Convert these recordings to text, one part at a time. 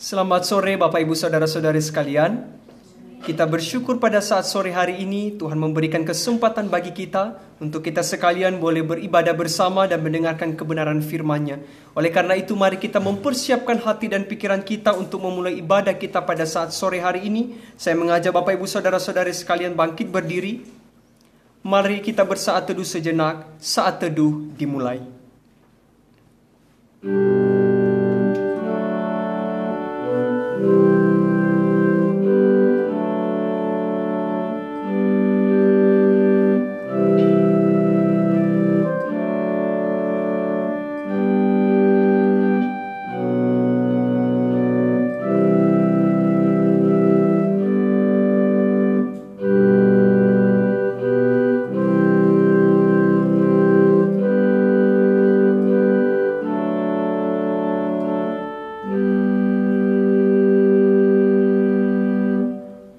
Selamat sore Bapak Ibu Saudara-saudari sekalian. Kita bersyukur pada saat sore hari ini Tuhan memberikan kesempatan bagi kita untuk kita sekalian boleh beribadah bersama dan mendengarkan kebenaran firman-Nya. Oleh karena itu mari kita mempersiapkan hati dan pikiran kita untuk memulai ibadah kita pada saat sore hari ini. Saya mengajak Bapak Ibu Saudara-saudari sekalian bangkit berdiri. Mari kita bersaat teduh sejenak, saat teduh dimulai.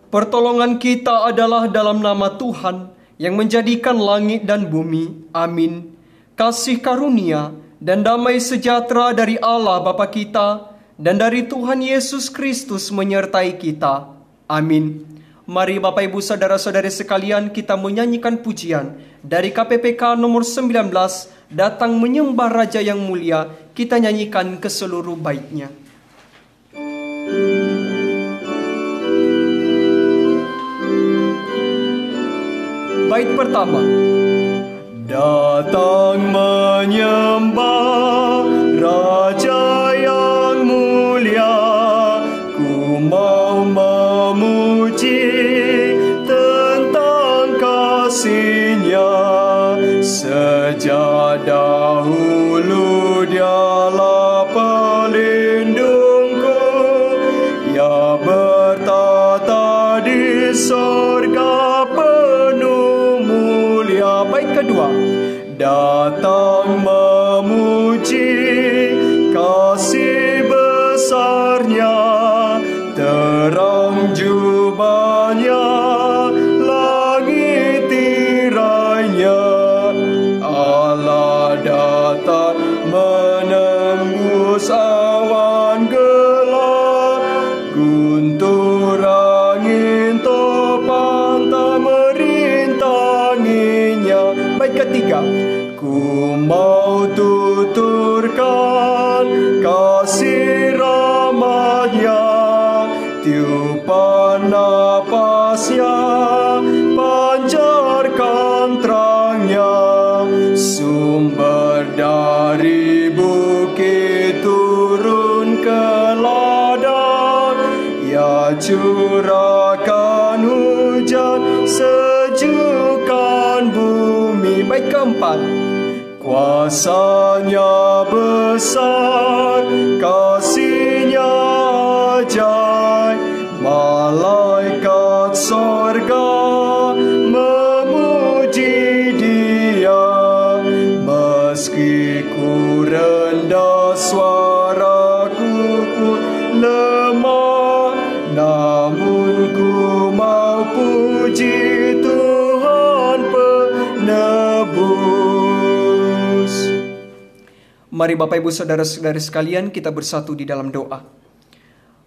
Pertolongan kita adalah dalam nama Tuhan yang menjadikan langit dan bumi. Amin. Kasih karunia dan damai sejahtera dari Allah Bapa kita dan dari Tuhan Yesus Kristus menyertai kita. Amin. Mari Bapak Ibu Saudara-saudari sekalian kita menyanyikan pujian dari KPPK nomor 19, Datang Menyembah Raja yang Mulia. Kita nyanyikan ke seluruh baitnya. Bait pertama. Datang menyembah Raja yang mulia, ku mau memuji tentang kasih-Nya. Sejak dahulu Dialah pelindungku, Ia bertata di sorga bait kedua. Datang memuji kasih besar-Nya, terang jubah-Nya, langit tirai-Nya. Allah datang menembus awan gelap, guntur angin topan tak merintanginya. Bait ketiga. Ku mau tuturkan kasih rahmat-Nya, tiupan napas-Nya, pancarkan terang-Nya. Sumber dari bukit turun ke ladang, Ia curahkan hujan sejukkan bumi. Bait keempat. Kuasa-Nya besar, kasih-Nya ajaib, malaikat sorga memuji Dia. Meski ku rendah, suaraku pun lemah, namun ku mau puji Tuhan penebus. Mari Bapak Ibu Saudara-saudari sekalian kita bersatu di dalam doa.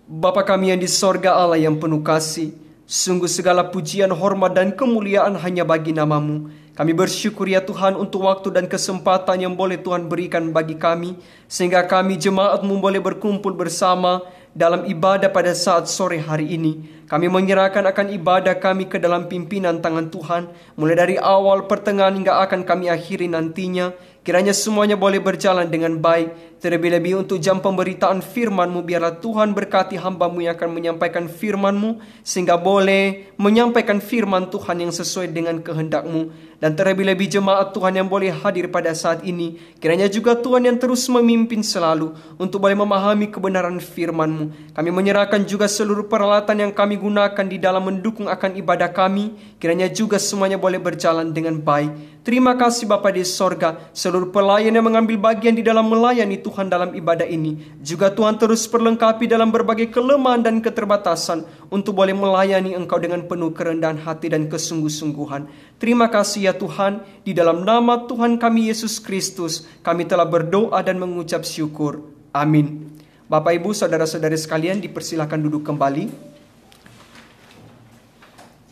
Bapa kami yang di sorga, Allah yang penuh kasih, sungguh segala pujian, hormat dan kemuliaan hanya bagi nama-Mu. Kami bersyukur ya Tuhan untuk waktu dan kesempatan yang boleh Tuhan berikan bagi kami, sehingga kami jemaat-Mu boleh berkumpul bersama dalam ibadah pada saat sore hari ini. Kami menyerahkan akan ibadah kami ke dalam pimpinan tangan Tuhan, mulai dari awal, pertengahan hingga akan kami akhiri nantinya. Kiranya semuanya boleh berjalan dengan baik. Terlebih-lebih untuk jam pemberitaan firman-Mu, biarlah Tuhan berkati hamba-Mu yang akan menyampaikan firman-Mu, sehingga boleh menyampaikan firman Tuhan yang sesuai dengan kehendak-Mu. Dan terlebih-lebih jemaat Tuhan yang boleh hadir pada saat ini, kiranya juga Tuhan yang terus memimpin selalu untuk boleh memahami kebenaran firman-Mu. Kami menyerahkan juga seluruh peralatan yang kami gunakan di dalam mendukung akan ibadah kami, kiranya juga semuanya boleh berjalan dengan baik. Terima kasih Bapa di sorga, seluruh pelayan yang mengambil bagian di dalam melayani Tuhan dalam ibadah ini. Juga Tuhan terus perlengkapi dalam berbagai kelemahan dan keterbatasan untuk boleh melayani Engkau dengan penuh kerendahan hati dan kesungguh-sungguhan. Terima kasih ya Tuhan, di dalam nama Tuhan kami Yesus Kristus, kami telah berdoa dan mengucap syukur. Amin. Bapak, Ibu, saudara-saudari sekalian, dipersilakan duduk kembali.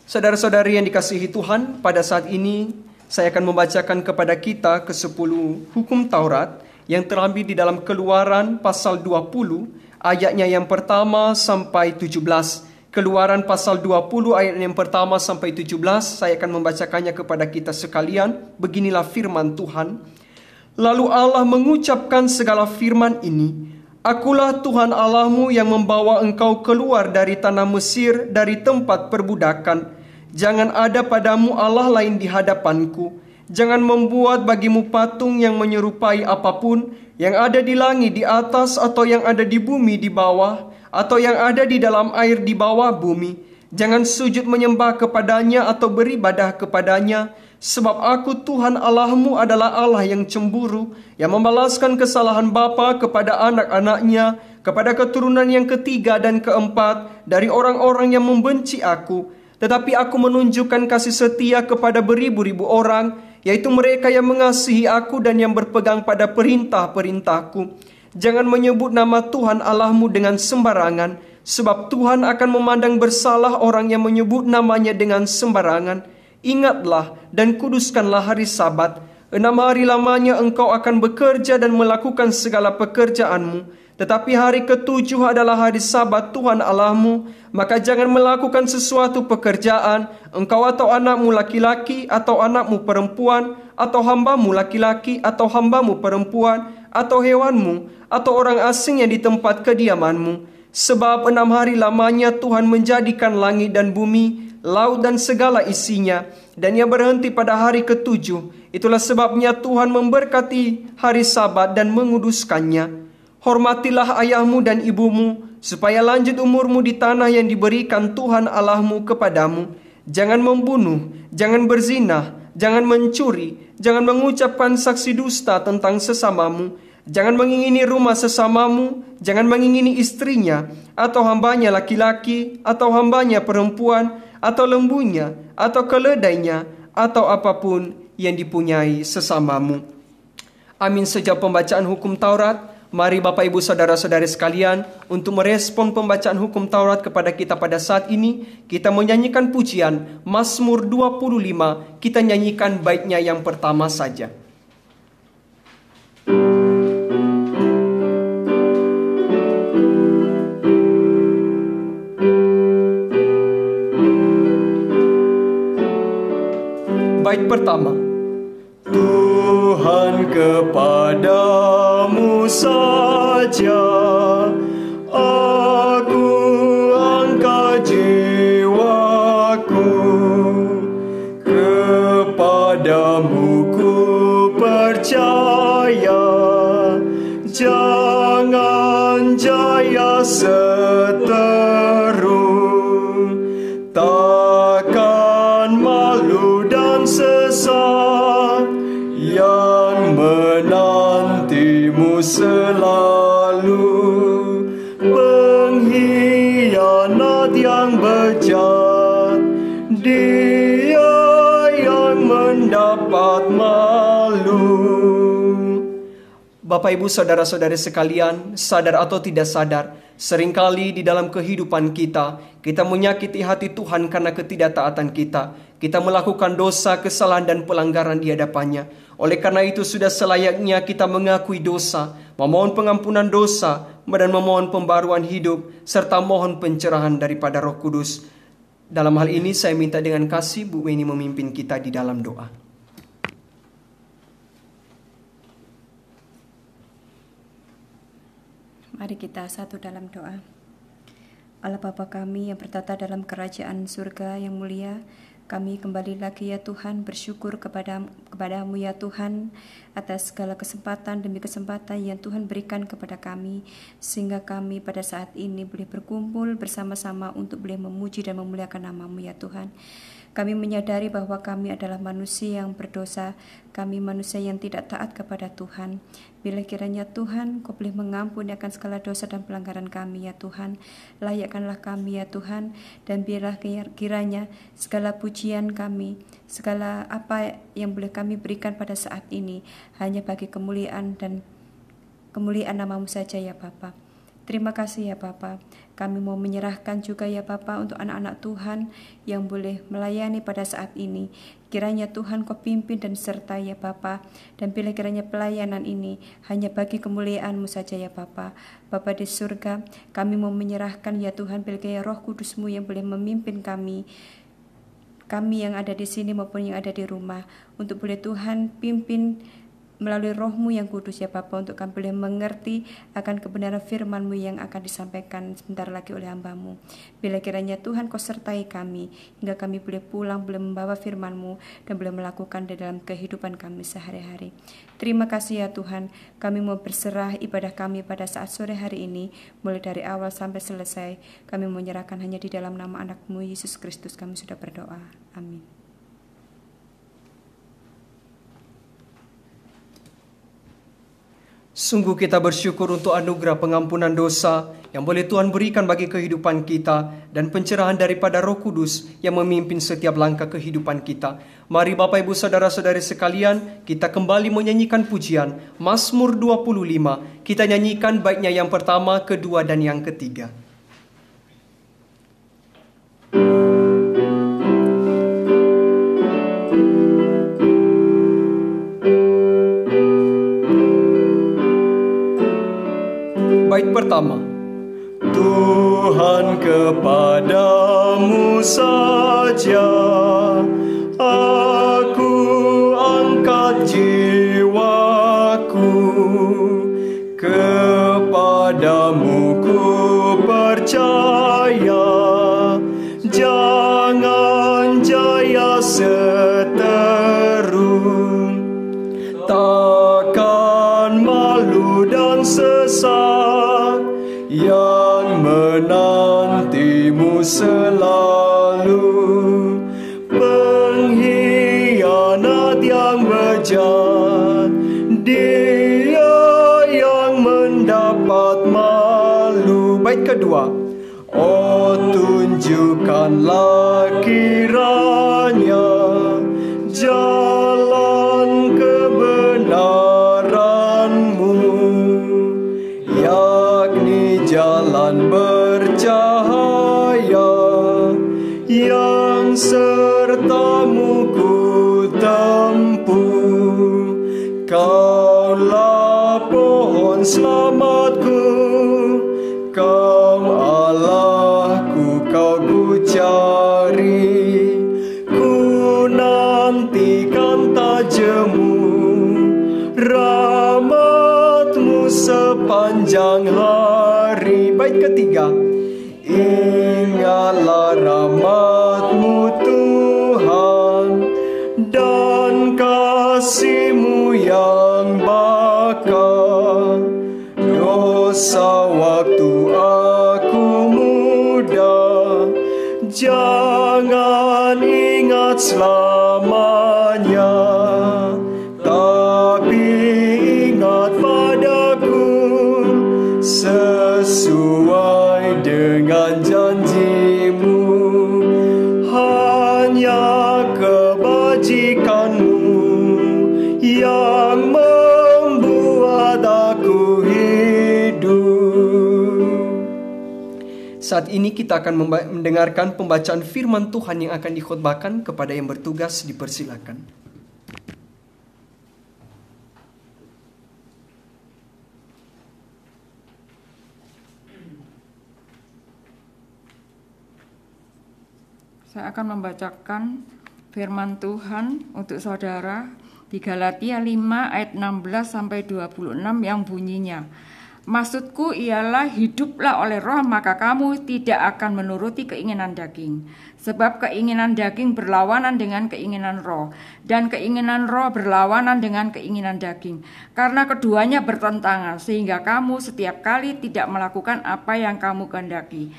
Saudara-saudari yang dikasihi Tuhan, pada saat ini saya akan membacakan kepada kita ke-10 hukum Taurat yang terambil di dalam Keluaran pasal 20 ayatnya yang pertama sampai 17. Keluaran pasal 20 ayat yang pertama sampai 17, saya akan membacakannya kepada kita sekalian. Beginilah firman Tuhan. Lalu Allah mengucapkan segala firman ini, Akulah Tuhan Allahmu yang membawa engkau keluar dari tanah Mesir, dari tempat perbudakan. Jangan ada padamu Allah lain di hadapanku. Jangan membuat bagimu patung yang menyerupai apapun, yang ada di langit di atas, atau yang ada di bumi di bawah, atau yang ada di dalam air di bawah bumi. Jangan sujud menyembah kepadanya atau beribadah kepadanya, sebab aku Tuhan Allahmu adalah Allah yang cemburu, yang membalaskan kesalahan bapa kepada anak-anaknya, kepada keturunan yang ketiga dan keempat dari orang-orang yang membenci aku. Tetapi aku menunjukkan kasih setia kepada beribu-ribu orang, yaitu mereka yang mengasihi aku dan yang berpegang pada perintah-perintahku. Jangan menyebut nama Tuhan Allahmu dengan sembarangan, sebab Tuhan akan memandang bersalah orang yang menyebut namanya dengan sembarangan. Ingatlah dan kuduskanlah hari Sabat. 6 hari lamanya engkau akan bekerja dan melakukan segala pekerjaanmu. Tetapi hari ke-7 adalah hari Sabat Tuhan Allahmu. Maka jangan melakukan sesuatu pekerjaan, engkau atau anakmu laki-laki atau anakmu perempuan, atau hambamu laki-laki atau hambamu perempuan, atau hewanmu, atau orang asing yang di tempat kediamanmu. Sebab 6 hari lamanya Tuhan menjadikan langit dan bumi, laut dan segala isinya, dan ia berhenti pada hari ke-7. Itulah sebabnya Tuhan memberkati hari Sabat dan menguduskannya. Hormatilah ayahmu dan ibumu, supaya lanjut umurmu di tanah yang diberikan Tuhan Allahmu kepadamu. Jangan membunuh, jangan berzina, jangan mencuri, jangan mengucapkan saksi dusta tentang sesamamu, jangan mengingini rumah sesamamu, jangan mengingini istrinya, atau hambanya laki-laki, atau hambanya perempuan, atau lembunya, atau keledainya, atau apapun yang dipunyai sesamamu. Amin. Sejak pembacaan hukum Taurat, mari Bapak Ibu saudara-saudari sekalian, untuk merespon pembacaan hukum Taurat kepada kita pada saat ini, kita menyanyikan pujian Mazmur 25. Kita nyanyikan baitnya yang pertama saja. Bait pertama. Tuhan, kepadamu saja aku angkat jiwaku, kepadamu ku percaya, jangan jaya seteru, takkan malu dan sesat, yang menantimu selalu, pengkhianat yang bejat, dia yang mendapat malu. Bapak, Ibu, saudara-saudari sekalian, sadar atau tidak sadar, seringkali di dalam kehidupan kita menyakiti hati Tuhan karena ketidaktaatan kita. Kita melakukan dosa, kesalahan, dan pelanggaran di hadapannya. Oleh karena itu sudah selayaknya kita mengakui dosa, memohon pengampunan dosa, dan memohon pembaruan hidup, serta mohon pencerahan daripada Roh Kudus. Dalam hal ini saya minta dengan kasih Bu Weni memimpin kita di dalam doa. Mari kita satu dalam doa. Allah Bapa kami yang bertata dalam kerajaan surga yang mulia, kami kembali lagi ya Tuhan bersyukur kepadamu ya Tuhan atas segala kesempatan demi kesempatan yang Tuhan berikan kepada kami, sehingga kami pada saat ini boleh berkumpul bersama-sama untuk boleh memuji dan memuliakan nama-Mu ya Tuhan. Kami menyadari bahwa kami adalah manusia yang berdosa, kami manusia yang tidak taat kepada Tuhan. Bila kiranya Tuhan, Kau boleh mengampuni akan segala dosa dan pelanggaran kami ya Tuhan. Layakkanlah kami ya Tuhan, dan biarlah kiranya segala pujian kami, segala apa yang boleh kami berikan pada saat ini, hanya bagi kemuliaan dan kemuliaan nama-Mu saja ya Bapa. Terima kasih ya Bapa. Kami mau menyerahkan juga ya Bapa untuk anak-anak Tuhan yang boleh melayani pada saat ini. Kiranya Tuhan Kau pimpin dan sertai ya Bapa. Dan bila kiranya pelayanan ini hanya bagi kemuliaan-Mu saja ya Bapa. Bapa di surga, kami mau menyerahkan ya Tuhan bila kiranya Roh Kudus-Mu yang boleh memimpin kami yang ada di sini maupun yang ada di rumah. Untuk boleh Tuhan pimpin melalui Roh-Mu yang kudus ya Bapa, untuk kami boleh mengerti akan kebenaran firman-Mu yang akan disampaikan sebentar lagi oleh hamba-Mu. Bila kiranya Tuhan Kau sertai kami, hingga kami boleh pulang, boleh membawa firman-Mu, dan boleh melakukan di dalam kehidupan kami sehari-hari. Terima kasih ya Tuhan, kami mau berserah ibadah kami pada saat sore hari ini, mulai dari awal sampai selesai. Kami menyerahkan hanya di dalam nama anak-Mu Yesus Kristus kami sudah berdoa. Amin. Sungguh kita bersyukur untuk anugerah pengampunan dosa yang boleh Tuhan berikan bagi kehidupan kita dan pencerahan daripada Roh Kudus yang memimpin setiap langkah kehidupan kita. Mari Bapak Ibu Saudara-saudari sekalian, kita kembali menyanyikan pujian Mazmur 25. Kita nyanyikan baiknya yang pertama, kedua, dan yang ketiga. Bait pertama. Tuhan, kepadamu saja aku angkat jiwaku, kepadamu ku percaya, jangan jaya seteru, takkan malu dan sesak yang menantimu selalu. Pengkhianat yang bejat, dia yang mendapat malu. Bait kedua. Oh, tunjukkanlah kiranya jalan kebenaran-Mu, yakni jalan bercahaya yang serta-Mu ku tempuh. Kaulah pohon selamatku, Kau Allahku, Kau ku cari, ku nantikan tak jemu rahmat-Mu sepanjang hari. Bait ketiga. Ingatlah rahmat-Mu Tuhan dan kasih-Mu yang bakal, dosa waktu aku muda jangan ingat selamanya, tapi ingat padaku sesuai dengan janji-Mu. Hanya kebajikan-Mu yang membuat aku hidup. Saat ini kita akan mendengarkan pembacaan firman Tuhan yang akan dikhotbahkan. Kepada yang bertugas dipersilakan. Saya akan membacakan firman Tuhan untuk saudara di Galatia 5 ayat 16 sampai 26 yang bunyinya, maksudku ialah hiduplah oleh roh, maka kamu tidak akan menuruti keinginan daging. Sebab keinginan daging berlawanan dengan keinginan roh, dan keinginan roh berlawanan dengan keinginan daging. Karena keduanya bertentangan, sehingga kamu setiap kali tidak melakukan apa yang kamu kehendaki.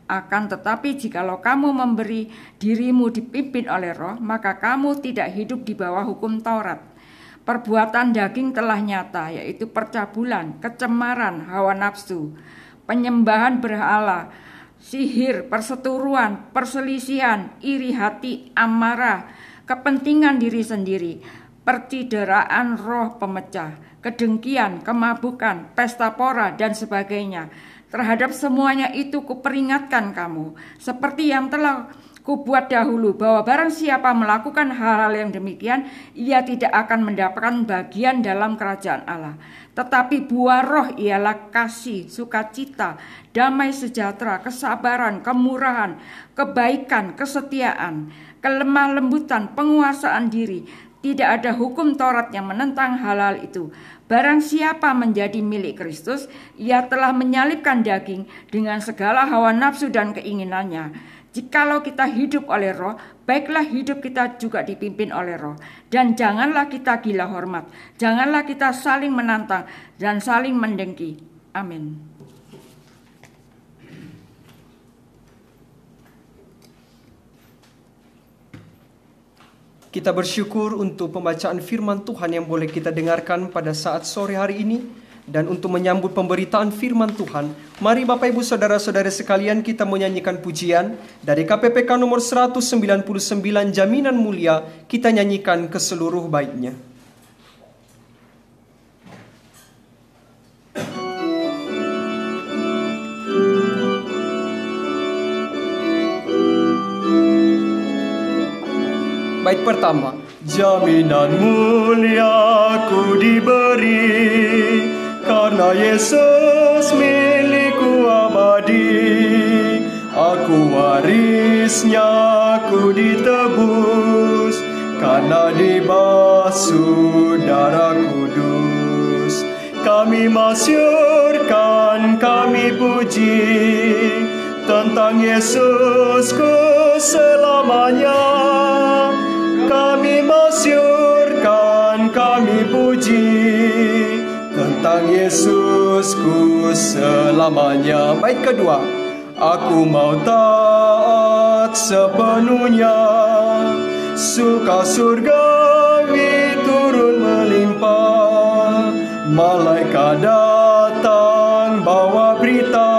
Akan tetapi jikalau kamu memberi dirimu dipimpin oleh roh, maka kamu tidak hidup di bawah hukum Taurat. Perbuatan daging telah nyata, yaitu percabulan, kecemaran, hawa nafsu, penyembahan berhala, sihir, perseteruan, perselisihan, iri hati, amarah, kepentingan diri sendiri, percideraan roh pemecah, kedengkian, kemabukan, pesta pora, dan sebagainya. Terhadap semuanya itu kuperingatkan kamu, seperti yang telah kubuat dahulu, bahwa barang siapa melakukan hal-hal yang demikian, ia tidak akan mendapatkan bagian dalam kerajaan Allah. Tetapi buah roh ialah kasih, sukacita, damai sejahtera, kesabaran, kemurahan, kebaikan, kesetiaan, kelemah lembutan, penguasaan diri. Tidak ada hukum Taurat yang menentang hal-hal itu. Barang siapa menjadi milik Kristus, ia telah menyalibkan daging dengan segala hawa nafsu dan keinginannya. Jikalau kita hidup oleh roh, baiklah hidup kita juga dipimpin oleh roh. Dan janganlah kita gila hormat, janganlah kita saling menantang dan saling mendengki. Amin. Kita bersyukur untuk pembacaan firman Tuhan yang boleh kita dengarkan pada saat sore hari ini. Dan untuk menyambut pemberitaan firman Tuhan, mari Bapak Ibu Saudara-saudara sekalian kita menyanyikan pujian dari KPPK nomor 199 Jaminan Mulia, kita nyanyikan ke seluruh baitnya. Bait pertama. Jaminan mulia ku diberi, karena Yesus milikku abadi. Aku warisnya, ku ditebus, karena dibasuh darah kudus. Kami masyurkan, kami puji, tentang Yesusku selamanya. Kami masyurkan, kami puji, tentang Yesusku selamanya. Bait kedua. Aku mau taat sepenuhnya, suka surgawi turun melimpah. Malaikat datang bawa berita,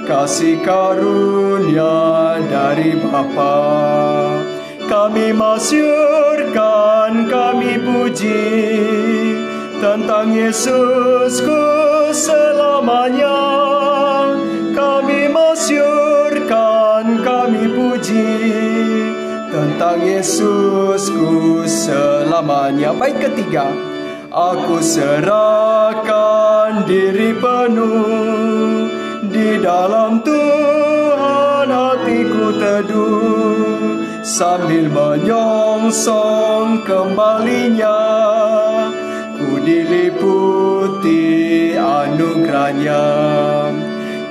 kasih karunia dari Bapa. Kami masyurkan, kami puji, tentang Yesusku selamanya. Kami masyurkan, kami puji, tentang Yesusku selamanya. Bait ketiga. Aku serahkan diri penuh, di dalam Tuhan hatiku teduh, sambil menyongsong kembalinya, ku diliputi anugerahnya.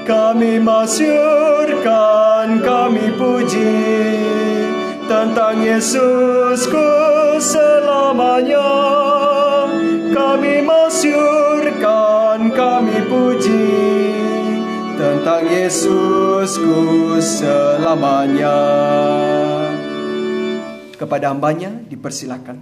Kami masyurkan, kami puji, tentang Yesusku selamanya. Kami masyurkan, kami puji, tentang Yesusku selamanya. Kepada hambanya dipersilakan.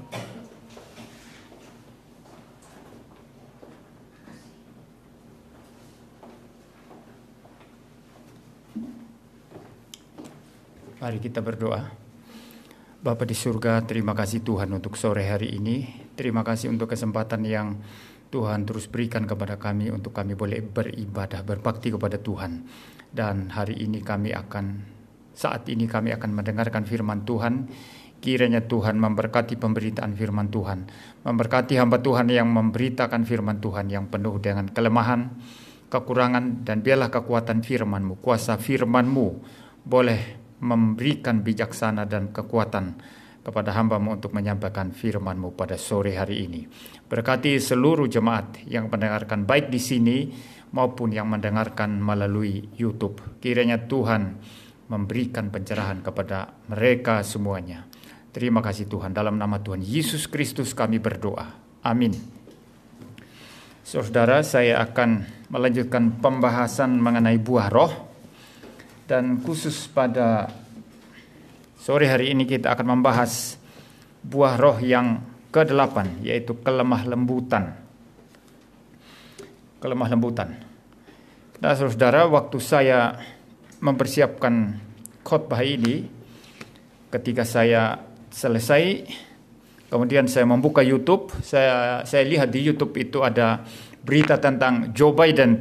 Mari kita berdoa. Bapa di surga, terima kasih Tuhan untuk sore hari ini. Terima kasih untuk kesempatan yang Tuhan terus berikan kepada kami untuk kami boleh beribadah, berbakti kepada Tuhan. Dan hari ini saat ini kami akan mendengarkan firman Tuhan. Kiranya Tuhan memberkati pemberitaan firman Tuhan, memberkati hamba Tuhan yang memberitakan firman Tuhan yang penuh dengan kelemahan, kekurangan, dan biarlah kekuatan firman-Mu, kuasa firman-Mu boleh memberikan bijaksana dan kekuatan kepada hamba-Mu untuk menyampaikan firman-Mu pada sore hari ini. Berkati seluruh jemaat yang mendengarkan baik di sini maupun yang mendengarkan melalui YouTube. Kiranya Tuhan memberikan pencerahan kepada mereka semuanya. Terima kasih Tuhan, dalam nama Tuhan Yesus Kristus kami berdoa. Amin. Saudara, saya akan melanjutkan pembahasan mengenai buah roh. Dan khusus pada sore hari ini kita akan membahas buah roh yang ke-8, yaitu kelemah lembutan. Kelemah lembutan. Nah saudara, waktu saya mempersiapkan khotbah ini, ketika saya selesai, kemudian saya membuka YouTube, saya lihat di YouTube itu ada berita tentang Joe Biden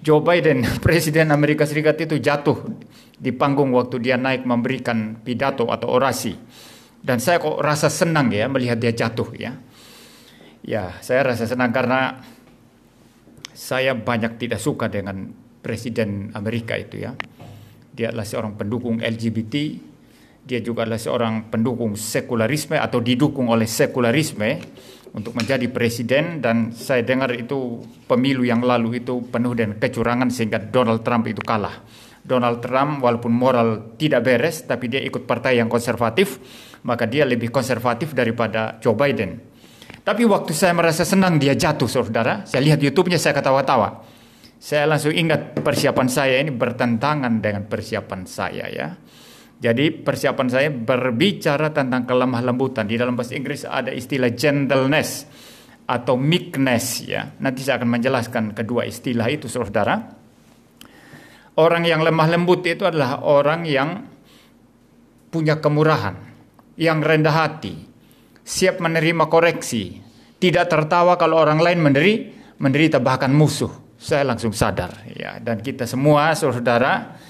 Joe Biden Presiden Amerika Serikat itu jatuh di panggung waktu dia naik memberikan pidato atau orasi. Dan saya kok rasa senang ya melihat dia jatuh ya. Ya, saya rasa senang karena saya banyak tidak suka dengan Presiden Amerika itu ya. Dia adalah seorang pendukung LGBT, dia juga adalah seorang pendukung sekularisme atau didukung oleh sekularisme untuk menjadi presiden, dan saya dengar itu pemilu yang lalu itu penuh dengan kecurangan sehingga Donald Trump itu kalah. Donald Trump walaupun moral tidak beres tapi dia ikut partai yang konservatif, maka dia lebih konservatif daripada Joe Biden. Tapi waktu saya merasa senang dia jatuh, saudara, saya lihat YouTube-nya, saya ketawa-tawa. Saya langsung ingat persiapan saya ini bertentangan dengan persiapan saya ya. Jadi persiapan saya berbicara tentang kelemah lembutan. Di dalam bahasa Inggris ada istilah gentleness atau meekness ya. Nanti saya akan menjelaskan kedua istilah itu, saudara. Orang yang lemah lembut itu adalah orang yang punya kemurahan, yang rendah hati, siap menerima koreksi, tidak tertawa kalau orang lain menderita bahkan musuh. Saya langsung sadar ya, dan kita semua saudara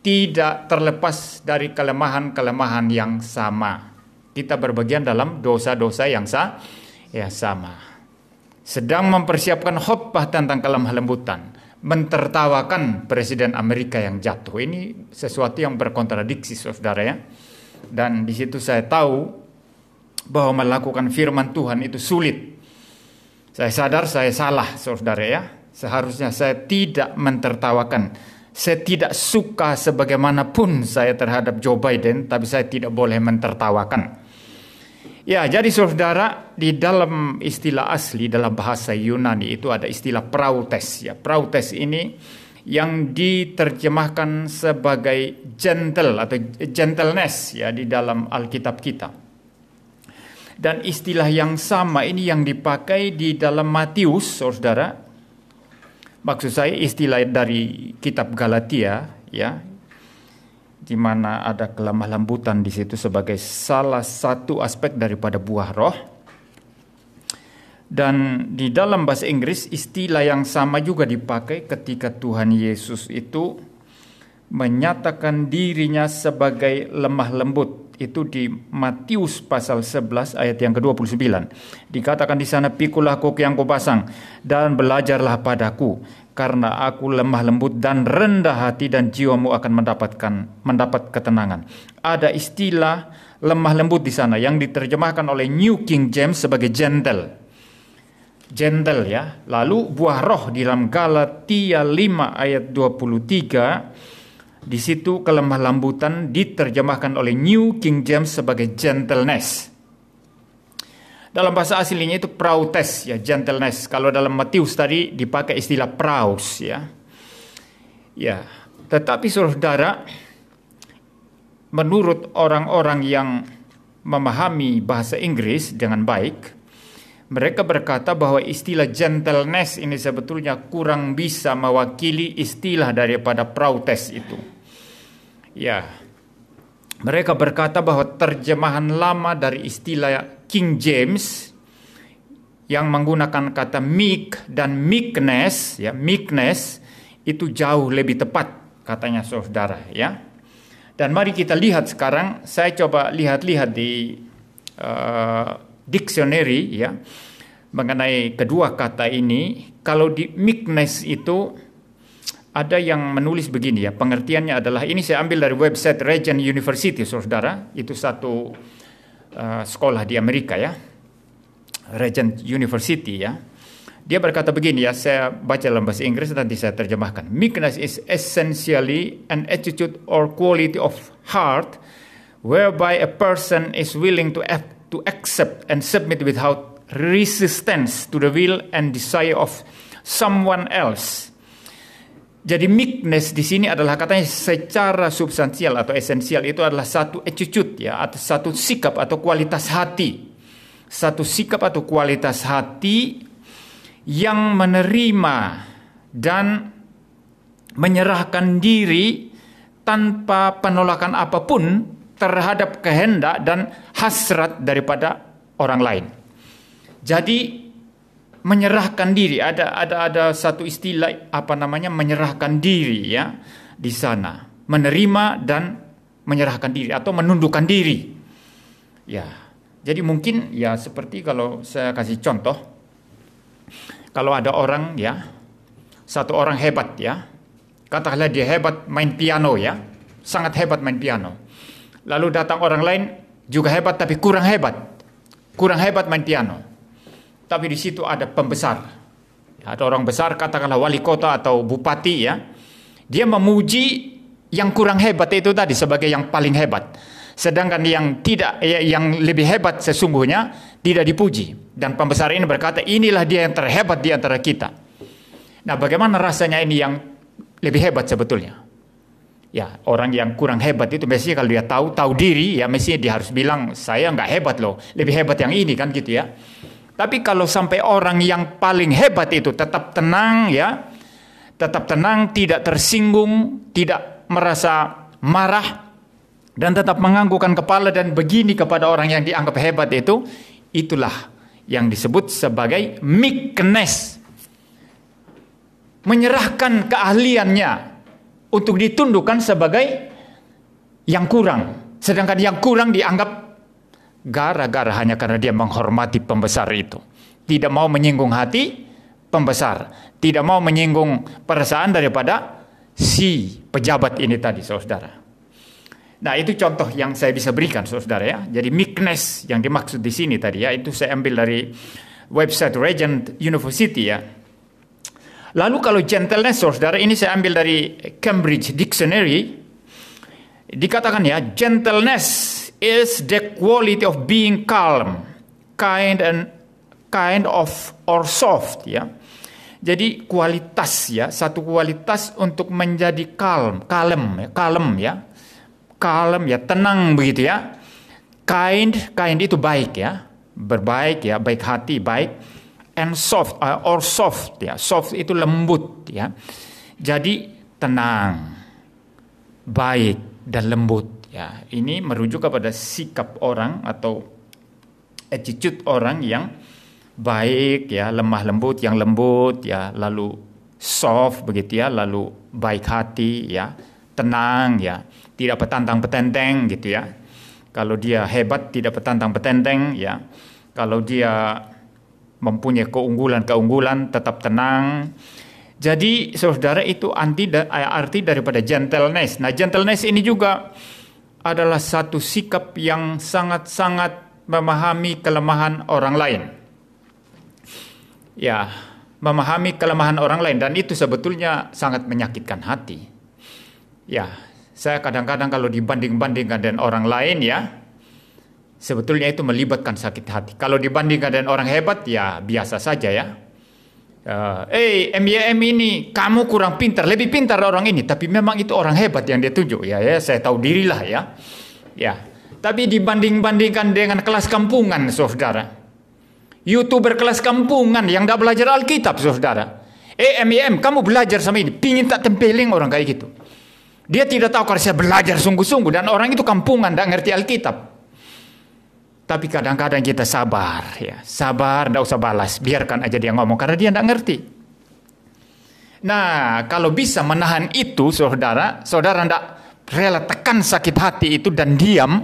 tidak terlepas dari kelemahan-kelemahan yang sama. Kita berbagian dalam dosa-dosa yang sama. Sedang mempersiapkan khotbah tentang kelemah lembutan, mentertawakan Presiden Amerika yang jatuh. Ini sesuatu yang berkontradiksi, saudara ya. Dan di situ saya tahu bahwa melakukan firman Tuhan itu sulit. Saya sadar saya salah, saudara ya. Seharusnya saya tidak mentertawakan. Saya tidak suka sebagaimanapun saya terhadap Joe Biden, tapi saya tidak boleh mentertawakan. Ya, jadi saudara, di dalam istilah asli dalam bahasa Yunani itu ada istilah prautes ya. Prautes ini yang diterjemahkan sebagai gentle atau gentleness ya di dalam Alkitab kita. Dan istilah yang sama ini yang dipakai di dalam Matius, saudara. Maksud saya istilah dari kitab Galatia ya, di mana ada kelemah lembutan di situ sebagai salah satu aspek daripada buah roh. Dan di dalam bahasa Inggris istilah yang sama juga dipakai ketika Tuhan Yesus itu menyatakan dirinya sebagai lemah lembut. Itu di Matius pasal 11 ayat yang ke-29. Dikatakan di sana, "Pikulah kuk yang kupasang dan belajarlah padaku, karena aku lemah lembut dan rendah hati, dan jiwamu akan mendapat ketenangan." Ada istilah lemah lembut di sana yang diterjemahkan oleh New King James sebagai gentle. Gentle ya. Lalu buah roh di dalam Galatia 5 ayat 23, di situ kelemah lembutan diterjemahkan oleh New King James sebagai gentleness. Dalam bahasa aslinya itu prautes ya, gentleness. Kalau dalam Matius tadi dipakai istilah praus ya. Ya, tetapi saudara, menurut orang-orang yang memahami bahasa Inggris dengan baik, mereka berkata bahwa istilah gentleness ini sebetulnya kurang bisa mewakili istilah daripada prautes itu. Ya, mereka berkata bahwa terjemahan lama dari istilah King James yang menggunakan kata meek dan meekness, ya, meekness itu jauh lebih tepat katanya saudara ya. Dan mari kita lihat sekarang, saya coba lihat-lihat di dictionary ya mengenai kedua kata ini. Kalau di meekness itu ada yang menulis begini ya, pengertiannya adalah, ini saya ambil dari website Regent University, saudara, itu satu sekolah di Amerika ya, Regent University ya. Dia berkata begini ya, saya baca dalam bahasa Inggris nanti saya terjemahkan. Meekness is essentially an attitude or quality of heart whereby a person is willing to accept and submit without resistance to the will and desire of someone else. Jadi meekness di sini adalah katanya secara substansial atau esensial itu adalah satu attitude ya, atau satu sikap atau kualitas hati. Satu sikap atau kualitas hati yang menerima dan menyerahkan diri tanpa penolakan apapun terhadap kehendak dan hasrat daripada orang lain. Jadi menyerahkan diri. Ada satu istilah menyerahkan diri ya di sana, menerima dan menyerahkan diri atau menundukkan diri. Ya, jadi mungkin ya seperti kalau saya kasih contoh, kalau ada orang ya, satu orang hebat ya, katakanlah dia hebat main piano ya, sangat hebat main piano. Lalu datang orang lain juga hebat tapi kurang hebat main piano. Tapi di situ ada pembesar. Ada orang besar, katakanlah wali kota atau bupati ya. Dia memuji yang kurang hebat itu tadi sebagai yang paling hebat. Sedangkan yang lebih hebat sesungguhnya tidak dipuji. Dan pembesar ini berkata, inilah dia yang terhebat di antara kita. Nah, bagaimana rasanya ini yang lebih hebat sebetulnya? Ya, orang yang kurang hebat itu mestinya kalau dia tahu diri ya, mestinya dia harus bilang, saya nggak hebat loh, lebih hebat yang ini kan gitu ya. Tapi kalau sampai orang yang paling hebat itu tetap tenang ya, tetap tenang, tidak tersinggung, tidak merasa marah, dan tetap menganggukkan kepala dan begini kepada orang yang dianggap hebat itu, itulah yang disebut sebagai meekness. Menyerahkan keahliannya untuk ditundukkan sebagai yang kurang. Sedangkan yang kurang dianggap gara-gara hanya karena dia menghormati pembesar itu. Tidak mau menyinggung hati pembesar. Tidak mau menyinggung perasaan daripada si pejabat ini tadi, saudara. Nah, itu contoh yang saya bisa berikan, saudara ya. Jadi meekness yang dimaksud di sini tadi ya, itu saya ambil dari website Regent University ya. Lalu kalau gentleness, saudara, ini saya ambil dari Cambridge Dictionary. Dikatakan ya, gentleness is the quality of being calm, kind of or soft ya. Jadi kualitas ya, satu kualitas untuk menjadi kalem ya, tenang begitu ya. Kind itu baik ya, berbaik ya, baik hati, baik. And soft or soft ya, soft itu lembut ya. Jadi tenang, baik dan lembut. Ya, ini merujuk kepada sikap orang atau attitude orang yang baik ya, lemah lembut, yang lembut ya, lalu soft begitu ya, lalu baik hati ya, tenang ya, tidak petantang-petenteng gitu ya. Kalau dia hebat tidak petantang-petenteng ya. Kalau dia mempunyai keunggulan tetap tenang. Jadi saudara, itu arti daripada gentleness. Nah, gentleness ini juga adalah satu sikap yang sangat-sangat memahami kelemahan orang lain. Ya, memahami kelemahan orang lain, dan itu sebetulnya sangat menyakitkan hati. Ya, saya kadang-kadang kalau dibanding-bandingkan dengan orang lain ya, sebetulnya itu melibatkan sakit hati. Kalau dibandingkan dengan orang hebat ya biasa saja ya. MYM ini kamu kurang pintar, lebih pintar orang ini, tapi memang itu orang hebat yang dia tunjuk ya, saya tahu dirilah ya. Ya, tapi dibanding-bandingkan dengan kelas kampungan, saudara, YouTuber kelas kampungan yang tidak belajar Alkitab, saudara. MYM kamu belajar sama ini, pingin tak tempeling orang kayak gitu. Dia tidak tahu kalau saya belajar sungguh-sungguh, dan orang itu kampungan, tidak ngerti Alkitab. Tapi kadang-kadang kita sabar ya, sabar, tidak usah balas, biarkan aja dia ngomong karena dia tidak ngerti. Nah, kalau bisa menahan itu, saudara tidak rela tekan sakit hati itu dan diam,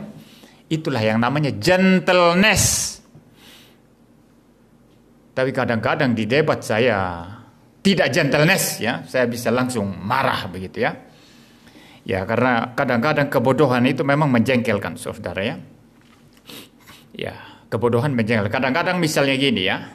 itulah yang namanya gentleness. Tapi kadang-kadang di debat saya tidak gentleness ya, saya bisa langsung marah begitu ya. Ya, karena kadang-kadang kebodohan itu memang menjengkelkan, saudara ya. Ya, kebodohan menjengkelkan. Kadang-kadang misalnya gini ya,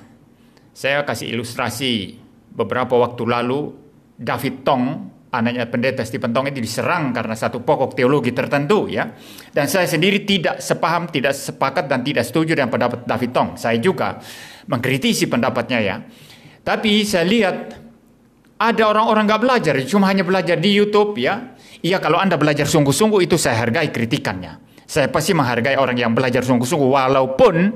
saya kasih ilustrasi beberapa waktu lalu, David Tong, anaknya pendeta Stephen Tong, itu diserang karena satu pokok teologi tertentu ya. Dan saya sendiri tidak sepaham, tidak sepakat dan tidak setuju dengan pendapat David Tong. Saya juga mengkritisi pendapatnya ya. Tapi saya lihat ada orang-orang gak belajar, cuma hanya belajar di YouTube ya. Iya, kalau Anda belajar sungguh-sungguh itu saya hargai kritikannya. Saya pasti menghargai orang yang belajar sungguh-sungguh walaupun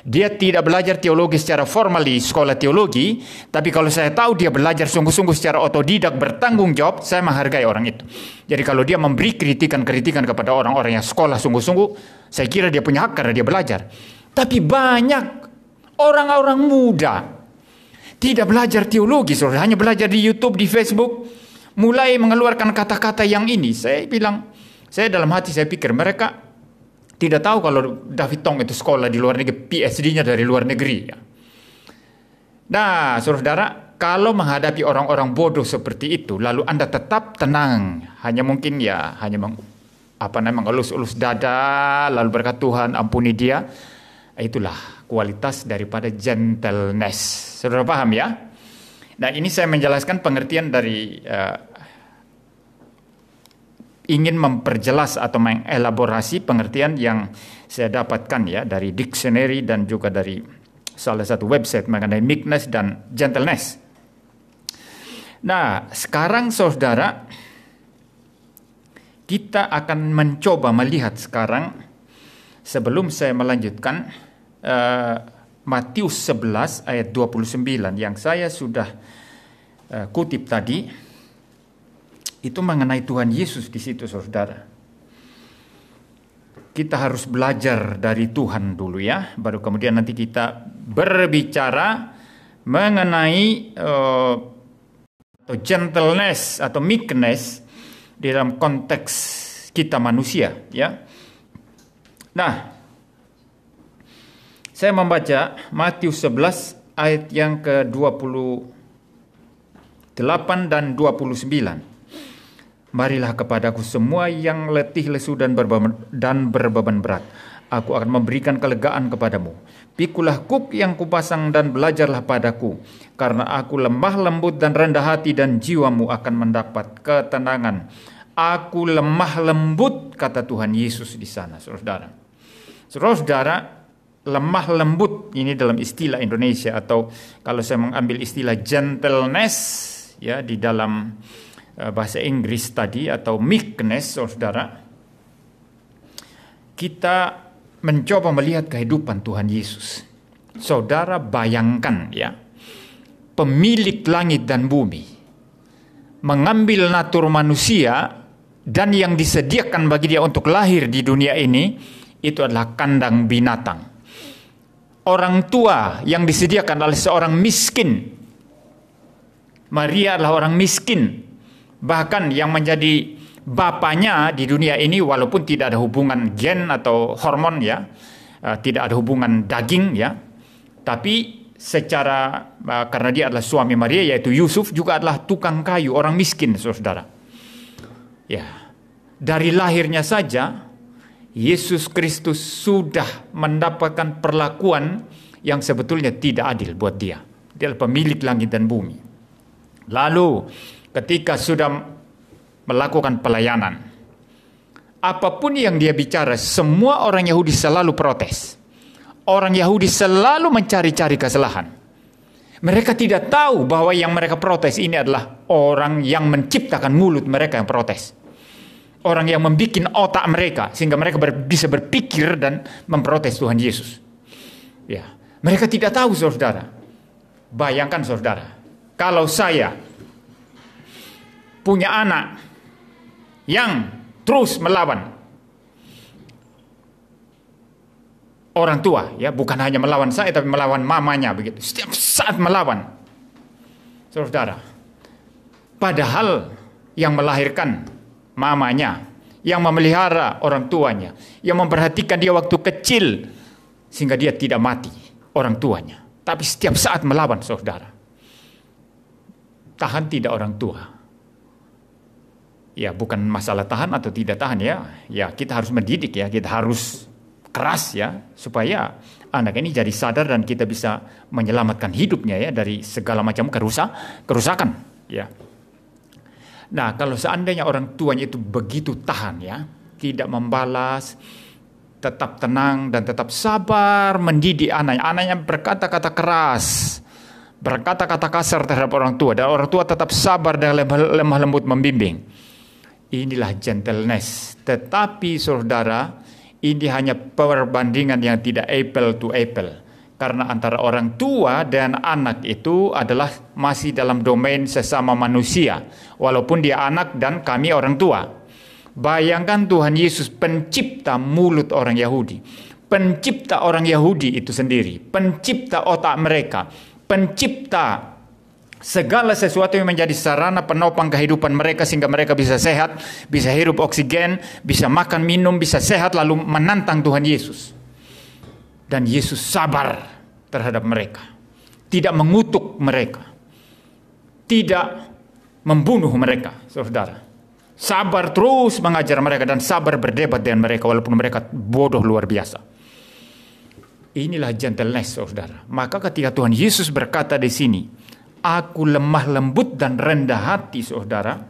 dia tidak belajar teologi secara formal di sekolah teologi, tapi kalau saya tahu dia belajar sungguh-sungguh secara otodidak bertanggung jawab, saya menghargai orang itu. Jadi kalau dia memberi kritikan-kritikan kepada orang-orang yang sekolah sungguh-sungguh, saya kira dia punya hak karena dia belajar. Tapi banyak orang-orang muda Tidak belajar teologi, saudara, hanya belajar di YouTube, di Facebook, mulai mengeluarkan kata-kata yang ini. Saya dalam hati saya pikir mereka tidak tahu kalau David Tong itu sekolah di luar negeri, PhD-nya dari luar negeri. Ya. Nah, saudara, kalau menghadapi orang-orang bodoh seperti itu, lalu Anda tetap tenang, hanya mungkin ya, hanya mengelus-elus dada, lalu berkata Tuhan ampuni dia, itulah kualitas daripada gentleness. Saudara paham ya? Nah, ini saya menjelaskan pengertian dari ingin memperjelas atau mengelaborasi pengertian yang saya dapatkan ya dari dictionary dan juga dari salah satu website mengenai meekness dan gentleness. Nah, sekarang saudara, kita akan mencoba melihat sekarang, sebelum saya melanjutkan, Matius 11 ayat 29 yang saya sudah kutip tadi, itu mengenai Tuhan Yesus di situ, saudara. Kita harus belajar dari Tuhan dulu ya, baru kemudian nanti kita berbicara mengenai atau gentleness atau meekness di dalam konteks kita manusia ya. Nah, saya membaca Matius 11 ayat yang ke-28 dan 29. Marilah kepadaku semua yang letih lesu dan berbeban berat. Aku akan memberikan kelegaan kepadamu. Pikulah kuk yang kupasang dan belajarlah padaku. Karena aku lemah lembut dan rendah hati dan jiwamu akan mendapat ketenangan. Aku lemah lembut, kata Tuhan Yesus di sana, saudara. Saudara, lemah lembut ini dalam istilah Indonesia, atau kalau saya mengambil istilah gentleness ya di dalam bahasa Inggris tadi, atau meekness, saudara, kita mencoba melihat kehidupan Tuhan Yesus. Saudara bayangkan ya, pemilik langit dan bumi mengambil natur manusia, dan yang disediakan bagi dia untuk lahir di dunia ini itu adalah kandang binatang. Orang tua yang disediakan oleh seorang miskin. Maria adalah orang miskin. Bahkan yang menjadi bapaknya di dunia ini, walaupun tidak ada hubungan gen atau hormon ya, tidak ada hubungan daging ya, tapi secara karena dia adalah suami Maria, yaitu Yusuf, juga adalah tukang kayu, orang miskin, saudara. Ya, dari lahirnya saja Yesus Kristus sudah mendapatkan perlakuan yang sebetulnya tidak adil buat dia. Dia adalah pemilik langit dan bumi. Lalu ketika sudah melakukan pelayanan, apapun yang dia bicara, semua orang Yahudi selalu protes. Orang Yahudi selalu mencari-cari kesalahan. Mereka tidak tahu bahwa yang mereka protes ini adalah orang yang menciptakan mulut mereka yang protes. Orang yang membuat otak mereka sehingga mereka bisa berpikir dan memprotes Tuhan Yesus. Ya, mereka tidak tahu, saudara. Bayangkan, saudara, kalau saya punya anak yang terus melawan orang tua, ya, bukan hanya melawan saya tapi melawan mamanya, begitu. Setiap saat melawan, saudara. Padahal yang melahirkan mamanya, yang memelihara orang tuanya, yang memperhatikan dia waktu kecil sehingga dia tidak mati, orang tuanya. Tapi setiap saat melawan, saudara. Tahan tidak orang tua? Ya, bukan masalah tahan atau tidak tahan ya. Ya, kita harus mendidik ya, kita harus keras ya, supaya anak ini jadi sadar dan kita bisa menyelamatkan hidupnya ya dari segala macam kerusakan ya. Nah, kalau seandainya orang tuanya itu begitu tahan ya, tidak membalas, tetap tenang dan tetap sabar mendidik anaknya berkata-kata keras, berkata-kata kasar terhadap orang tua, dan orang tua tetap sabar dan lemah lembut membimbing. Inilah gentleness. Tetapi saudara, ini hanya perbandingan yang tidak apple to apple. Karena antara orang tua dan anak itu adalah masih dalam domain sesama manusia. Walaupun dia anak dan kami orang tua. Bayangkan Tuhan Yesus pencipta mulut orang Yahudi. Pencipta orang Yahudi itu sendiri. Pencipta otak mereka. Pencipta segala sesuatu yang menjadi sarana penopang kehidupan mereka sehingga mereka bisa sehat, bisa hirup oksigen, bisa makan minum, bisa sehat, lalu menantang Tuhan Yesus. Dan Yesus sabar terhadap mereka, tidak mengutuk mereka, tidak membunuh mereka, saudara. Sabar terus mengajar mereka dan sabar berdebat dengan mereka walaupun mereka bodoh luar biasa. Inilah gentleness, saudara. Maka ketika Tuhan Yesus berkata di sini, aku lemah lembut dan rendah hati, saudara.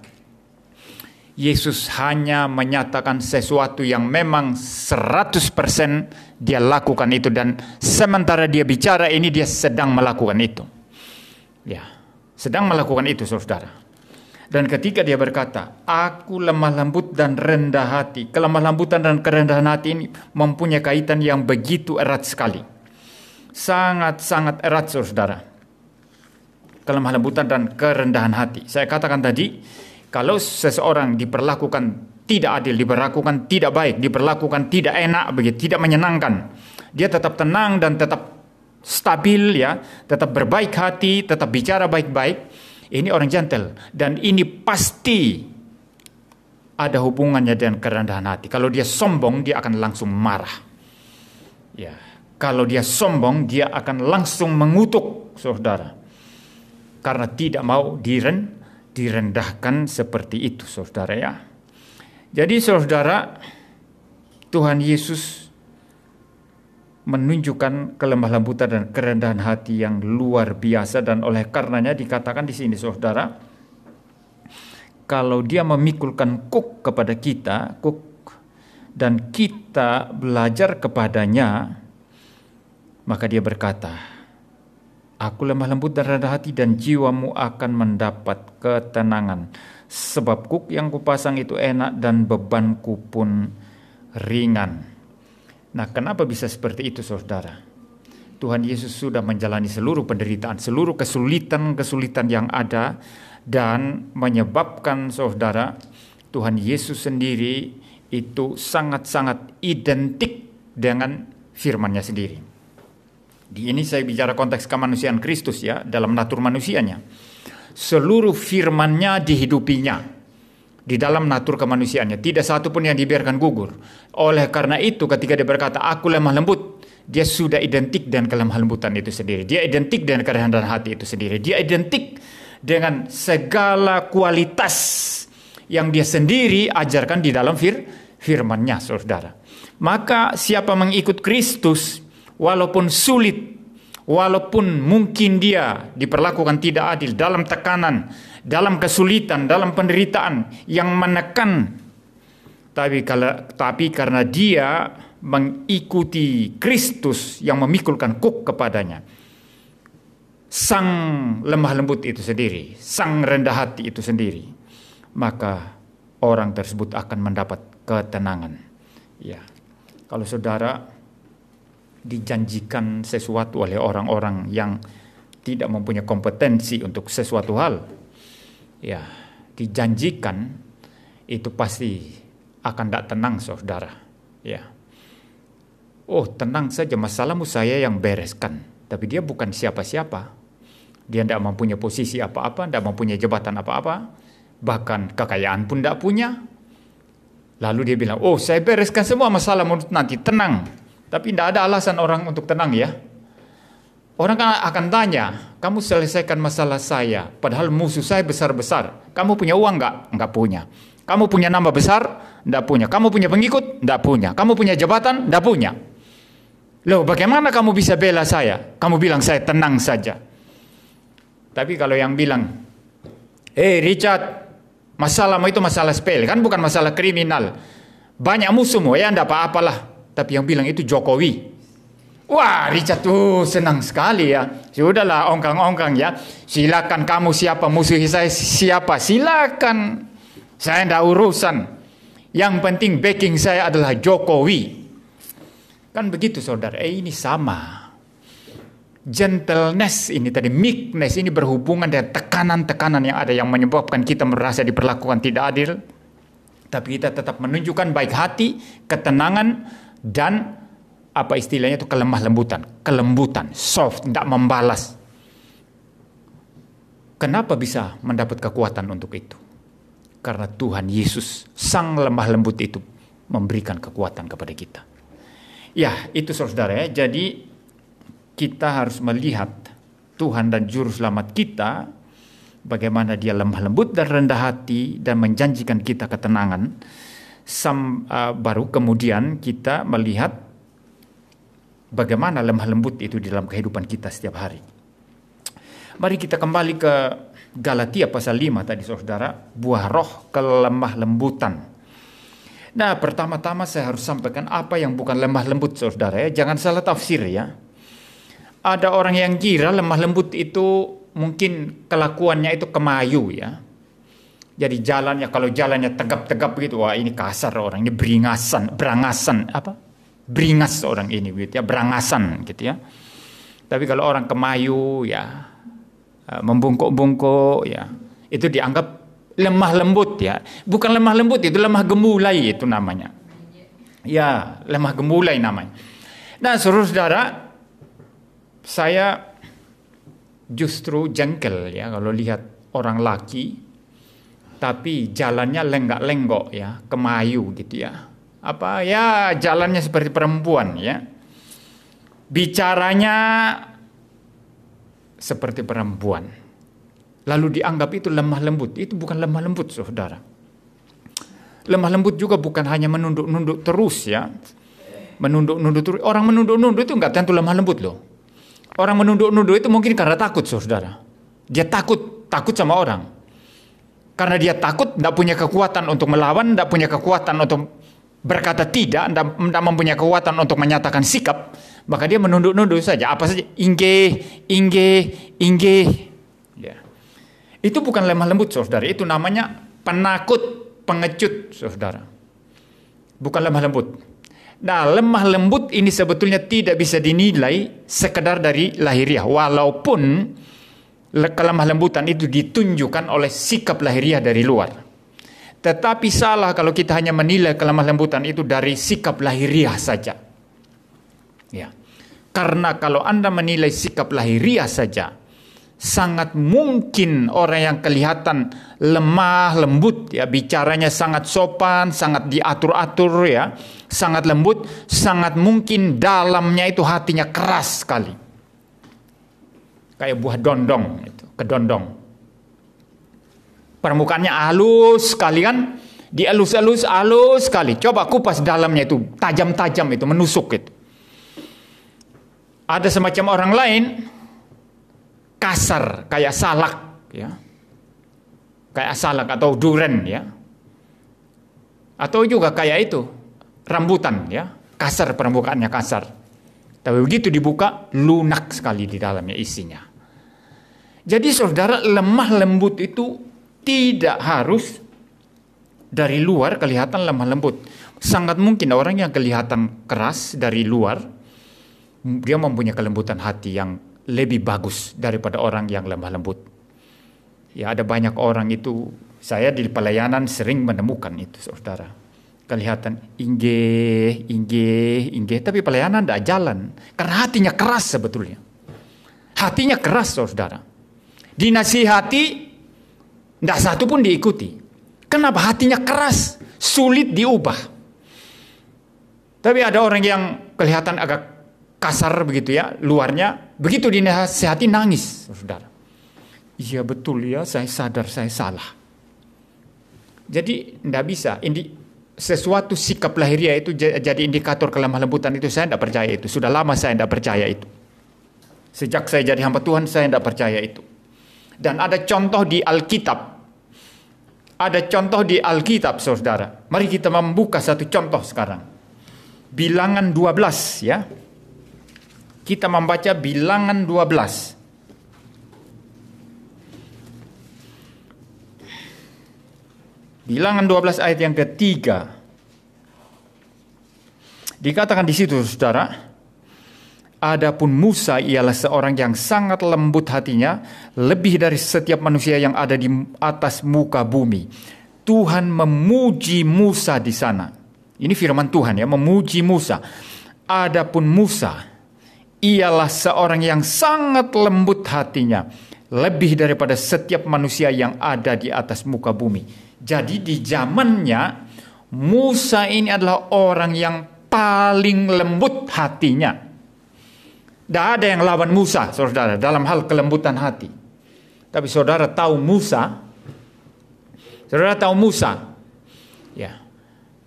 Yesus hanya menyatakan sesuatu yang memang 100% dia lakukan itu. Dan sementara dia bicara ini, dia sedang melakukan itu. Ya, sedang melakukan itu, saudara. Dan ketika dia berkata, aku lemah lembut dan rendah hati. Kelemah lembutan dan kerendahan hati ini mempunyai kaitan yang begitu erat sekali. Sangat-sangat erat, saudara. Kelemah lembutan dan kerendahan hati. Saya katakan tadi, kalau seseorang diperlakukan tidak adil, diperlakukan tidak baik, diperlakukan tidak enak, begitu, tidak menyenangkan, dia tetap tenang dan tetap stabil, ya, tetap berbaik hati, tetap bicara baik-baik. Ini orang gentle, dan ini pasti ada hubungannya dengan kerendahan hati. Kalau dia sombong, dia akan langsung marah. Ya, kalau dia sombong, dia akan langsung mengutuk, saudara. Karena tidak mau direndahkan seperti itu, saudara, ya. Jadi, saudara, Tuhan Yesus menunjukkan kelemah lembutan dan kerendahan hati yang luar biasa, dan oleh karenanya dikatakan di sini, saudara, kalau dia memikulkan kuk kepada kita, dan kita belajar kepadanya, maka dia berkata, aku lemah lembut dan rendah hati, dan jiwamu akan mendapat ketenangan, sebab kuk yang kupasang itu enak dan bebanku pun ringan. Nah, kenapa bisa seperti itu, saudara? Tuhan Yesus sudah menjalani seluruh penderitaan, seluruh kesulitan-kesulitan yang ada, dan menyebabkan, saudara, Tuhan Yesus sendiri itu sangat-sangat identik dengan firman-Nya sendiri. Di ini saya bicara konteks kemanusiaan Kristus, ya, dalam natur manusianya. Seluruh firman-Nya dihidupinya di dalam natur kemanusiaannya, tidak satu pun yang dibiarkan gugur. Oleh karena itu, ketika dia berkata, aku lemah lembut, dia sudah identik dengan kelemah lembutan itu sendiri. Dia identik dengan kerendahan hati itu sendiri. Dia identik dengan segala kualitas yang dia sendiri ajarkan di dalam firman-Nya, saudara. Maka siapa mengikut Kristus, walaupun sulit, walaupun mungkin dia diperlakukan tidak adil, dalam tekanan, dalam kesulitan, dalam penderitaan yang menekan, tapi karena dia mengikuti Kristus yang memikulkan kuk kepadanya, sang lemah lembut itu sendiri, sang rendah hati itu sendiri, maka orang tersebut akan mendapat ketenangan. Ya, kalau saudara dijanjikan sesuatu oleh orang-orang yang tidak mempunyai kompetensi untuk sesuatu hal, ya, dijanjikan itu pasti akan tidak tenang, saudara. Ya, oh, tenang saja, masalahmu saya yang bereskan. Tapi dia bukan siapa-siapa. Dia tidak mempunyai posisi apa-apa, tidak mempunyai jabatan apa-apa, bahkan kekayaan pun tidak punya. Lalu dia bilang, oh, saya bereskan semua masalahmu nanti, tenang. Tapi tidak ada alasan orang untuk tenang, ya. Orang akan tanya, kamu selesaikan masalah saya, padahal musuh saya besar-besar. Kamu punya uang enggak? Enggak punya. Kamu punya nama besar? Enggak punya. Kamu punya pengikut? Enggak punya. Kamu punya jabatan? Enggak punya. Loh, bagaimana kamu bisa bela saya? Kamu bilang saya tenang saja. Tapi kalau yang bilang, Richard, masalahmu itu masalah sepele, kan bukan masalah kriminal. Banyak musuhmu, ya enggak apa-apalah. Tapi yang bilang itu Jokowi. Wah, Richard tuh senang sekali, ya. Sudahlah, ongkang-ongkang, ya. Silakan kamu siapa, musuh saya siapa, silakan. Saya tidak urusan. Yang penting backing saya adalah Jokowi. Kan begitu, saudara. Ini sama. Gentleness ini tadi, meekness ini berhubungan dengan tekanan-tekanan yang ada yang menyebabkan kita merasa diperlakukan tidak adil. Tapi kita tetap menunjukkan baik hati, ketenangan, dan apa istilahnya itu kelembutan, soft, tidak membalas. Kenapa bisa mendapat kekuatan untuk itu? Karena Tuhan Yesus, Sang lemah lembut itu, memberikan kekuatan kepada kita. Ya, itu saudara ya. Jadi kita harus melihat Tuhan dan Juru Selamat kita, bagaimana Dia lemah lembut dan rendah hati dan menjanjikan kita ketenangan. Baru kemudian kita melihat bagaimana lemah lembut itu di dalam kehidupan kita setiap hari. Mari kita kembali ke Galatia pasal 5 tadi saudara, buah roh kelemah lembutan. Nah, pertama-tama saya harus sampaikan apa yang bukan lemah lembut saudara ya, jangan salah tafsir ya. Ada orang yang kira lemah lembut itu mungkin kelakuannya itu kemayu ya. Jadi jalannya, kalau jalannya tegap-tegap gitu, wah ini kasar orang, ini beringas orang ini gitu ya, berangasan gitu ya. Tapi kalau orang kemayu ya, membungkuk-bungkuk ya, itu dianggap lemah lembut ya. Bukan lemah lembut, itu lemah gemulai itu namanya. Ya, lemah gemulai namanya. Nah, saudara, saya justru jengkel ya kalau lihat orang laki tapi jalannya lenggak-lenggok ya, kemayu gitu ya. Apa ya, jalannya seperti perempuan ya. Bicaranya seperti perempuan. Lalu dianggap itu lemah lembut. Itu bukan lemah lembut, saudara. Lemah lembut juga bukan hanya menunduk-nunduk terus ya. Menunduk-nunduk terus. Orang menunduk-nunduk itu enggak tentu lemah lembut loh. Orang menunduk-nunduk itu mungkin karena takut, saudara. Dia takut sama orang. Karena dia takut, tidak punya kekuatan untuk melawan, tidak punya kekuatan untuk berkata tidak mempunyai kekuatan untuk menyatakan sikap, maka dia menunduk-nunduk saja, apa saja, inge. Ya. Itu bukan lemah lembut, saudara. Itu namanya penakut, pengecut, saudara. Bukan lemah lembut. Nah, lemah lembut ini sebetulnya tidak bisa dinilai sekedar dari lahiriah, walaupun kelemah lembutan itu ditunjukkan oleh sikap lahiriah dari luar. Tetapi salah kalau kita hanya menilai kelemah lembutan itu dari sikap lahiriah saja. Ya. Karena kalau Anda menilai sikap lahiriah saja, sangat mungkin orang yang kelihatan lemah lembut ya, bicaranya sangat sopan, sangat diatur-atur ya, sangat lembut, sangat mungkin dalamnya itu hatinya keras sekali. Kayak buah dondong itu, kedondong. Permukaannya halus sekali kan, dielus-elus halus sekali. Coba kupas dalamnya itu, tajam-tajam itu, menusuk itu. Ada semacam orang lain kasar, kayak salak ya. Kayak salak atau duren ya. Atau juga kayak itu, rambutan ya, kasar, permukaannya kasar. Tapi begitu dibuka, lunak sekali di dalamnya isinya. Jadi saudara, lemah lembut itu tidak harus dari luar kelihatan lemah lembut. Sangat mungkin orang yang kelihatan keras dari luar, dia mempunyai kelembutan hati yang lebih bagus daripada orang yang lemah lembut. Ya, ada banyak orang itu, saya di pelayanan sering menemukan itu, saudara. Kelihatan inggih, tapi pelayanan tidak jalan. Karena hatinya keras sebetulnya. Hatinya keras, saudara. Dinasihati, tidak satu pun diikuti. Kenapa? Hatinya keras, sulit diubah. Tapi ada orang yang kelihatan agak kasar begitu ya, luarnya, begitu dinasihati nangis, saudara. Iya betul ya, saya sadar saya salah. Jadi tidak bisa. Sesuatu sikap lahiriah itu jadi indikator kelemah lembutan itu, saya tidak percaya itu. Sudah lama saya tidak percaya itu. Sejak saya jadi hamba Tuhan, saya tidak percaya itu. Dan ada contoh di Alkitab. Ada contoh di Alkitab, saudara. Mari kita membuka satu contoh sekarang. Bilangan 12 ya. Kita membaca Bilangan 12. Bilangan 12 ayat yang ketiga. Dikatakan di situ, saudara. Adapun Musa ialah seorang yang sangat lembut hatinya, lebih dari setiap manusia yang ada di atas muka bumi. Tuhan memuji Musa di sana. Ini firman Tuhan ya, memuji Musa. Adapun Musa ialah seorang yang sangat lembut hatinya, lebih daripada setiap manusia yang ada di atas muka bumi. Jadi di zamannya Musa ini adalah orang yang paling lembut hatinya. Tidak ada yang lawan Musa, saudara, dalam hal kelembutan hati. Tapi saudara tahu Musa, ya,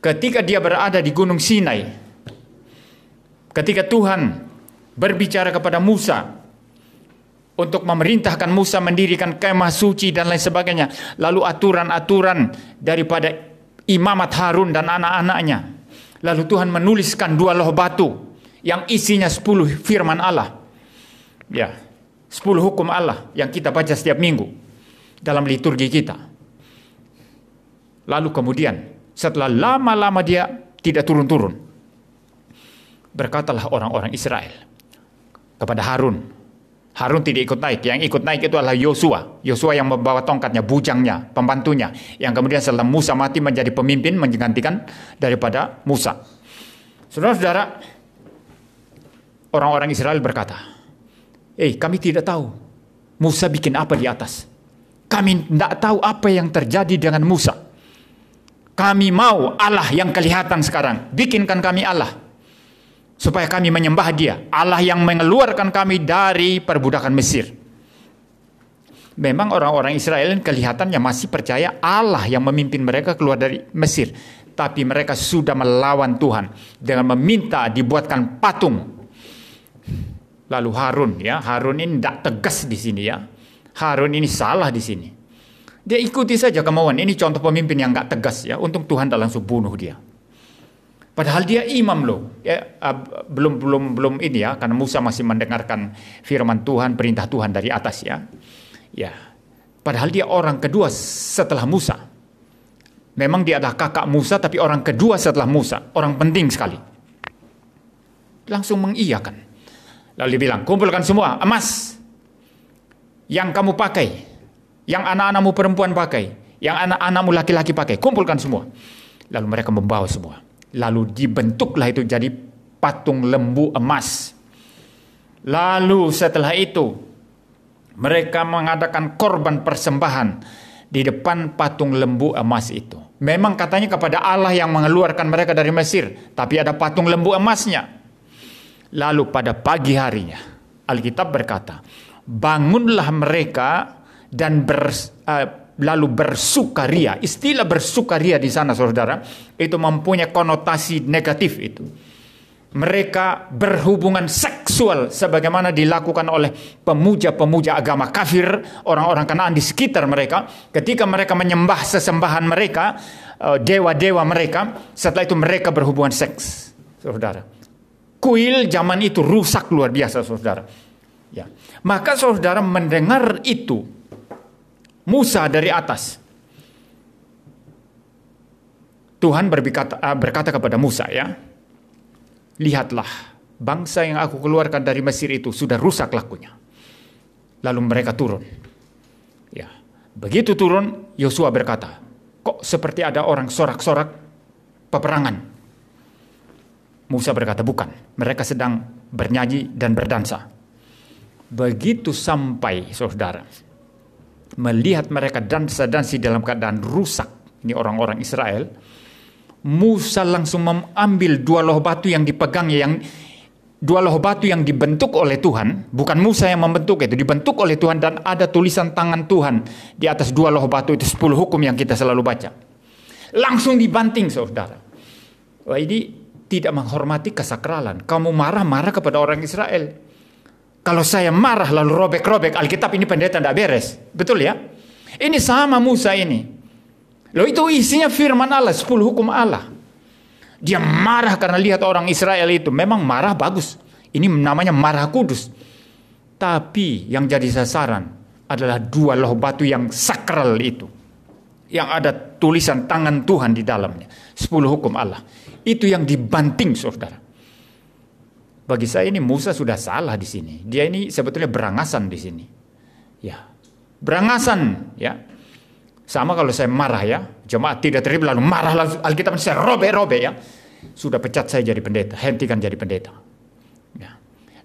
ketika dia berada di Gunung Sinai, ketika Tuhan berbicara kepada Musa untuk memerintahkan Musa mendirikan kemah suci dan lain sebagainya, lalu aturan-aturan daripada imamat Harun dan anak-anaknya, lalu Tuhan menuliskan 2 loh batu yang isinya 10 firman Allah, ya, 10 hukum Allah yang kita baca setiap minggu dalam liturgi kita. Lalu kemudian setelah lama-lama dia tidak turun-turun, berkatalah orang-orang Israel kepada Harun. Harun tidak ikut naik. Yang ikut naik itu adalah Yosua. Yosua yang membawa tongkatnya, bujangnya, pembantunya. Yang kemudian setelah Musa mati menjadi pemimpin menggantikan daripada Musa. Saudara-saudara, orang-orang Israel berkata, kami tidak tahu Musa bikin apa di atas. Kami tidak tahu apa yang terjadi dengan Musa. Kami mau Allah yang kelihatan sekarang. Bikinkan kami Allah, supaya kami menyembah Dia, Allah yang mengeluarkan kami dari perbudakan Mesir. Memang orang-orang Israel kelihatannya masih percaya Allah yang memimpin mereka keluar dari Mesir, tapi mereka sudah melawan Tuhan dengan meminta dibuatkan patung. Lalu Harun ini tidak tegas di sini, ya. Harun ini salah di sini. Dia ikuti saja kemauan. Ini contoh pemimpin yang nggak tegas, ya. Untung Tuhan tak langsung bunuh dia. Padahal dia imam loh, ya, belum ini ya, karena Musa masih mendengarkan firman Tuhan, perintah Tuhan dari atas, ya. Ya, padahal dia orang kedua setelah Musa. Memang dia adalah kakak Musa, tapi orang kedua setelah Musa, orang penting sekali. Langsung mengiyakan. Lalu dia bilang, kumpulkan semua emas yang kamu pakai, yang anak-anakmu perempuan pakai, yang anak-anakmu laki-laki pakai, kumpulkan semua. Lalu mereka membawa semua. Lalu dibentuklah itu jadi patung lembu emas. Lalu setelah itu mereka mengadakan korban persembahan di depan patung lembu emas itu. Memang katanya kepada Allah yang mengeluarkan mereka dari Mesir, tapi ada patung lembu emasnya. Lalu pada pagi harinya Alkitab berkata, bangunlah mereka dan lalu bersukaria. Istilah bersukaria di sana, saudara, itu mempunyai konotasi negatif itu. Mereka berhubungan seksual sebagaimana dilakukan oleh pemuja-pemuja agama kafir, orang-orang Kanaan di sekitar mereka. Ketika mereka menyembah sesembahan mereka, dewa-dewa mereka, setelah itu mereka berhubungan seks, saudara. Kuil zaman itu rusak luar biasa, saudara. Ya. Maka saudara mendengar itu, Musa dari atas, Tuhan berkata kepada Musa, ya, lihatlah, bangsa yang aku keluarkan dari Mesir itu sudah rusak lakunya. Lalu mereka turun. Ya, begitu turun, Yosua berkata, kok seperti ada orang sorak-sorak peperangan? Musa berkata, bukan, mereka sedang bernyanyi dan berdansa. Begitu sampai, saudara, melihat mereka dansa-dansi dalam keadaan rusak, ini orang-orang Israel, Musa langsung mengambil 2 loh batu yang dipegangnya, yang 2 loh batu yang dibentuk oleh Tuhan, bukan Musa yang membentuk itu, dibentuk oleh Tuhan, dan ada tulisan tangan Tuhan di atas 2 loh batu itu, 10 hukum yang kita selalu baca. Langsung dibanting, saudara. Wah, ini tidak menghormati kesakralan. Kamu marah-marah kepada orang Israel. Kalau saya marah lalu robek-robek Alkitab, ini pendeta tidak beres. Betul ya? Ini sama Musa ini. Loh, itu isinya firman Allah, 10 hukum Allah. Dia marah karena lihat orang Israel itu. Memang marah bagus. Ini namanya marah kudus. Tapi yang jadi sasaran adalah 2 loh batu yang sakral itu. Yang ada tulisan tangan Tuhan di dalamnya. 10 hukum Allah. Itu yang dibanting, saudara. Bagi saya ini Musa sudah salah di sini. Dia ini sebetulnya berangasan di sini. Ya, berangasan, ya. Sama kalau saya marah, ya, jemaat tidak terima lalu marah lalu Alkitab saya robek-robek, ya. Sudah pecat saya jadi pendeta, hentikan jadi pendeta. Ya.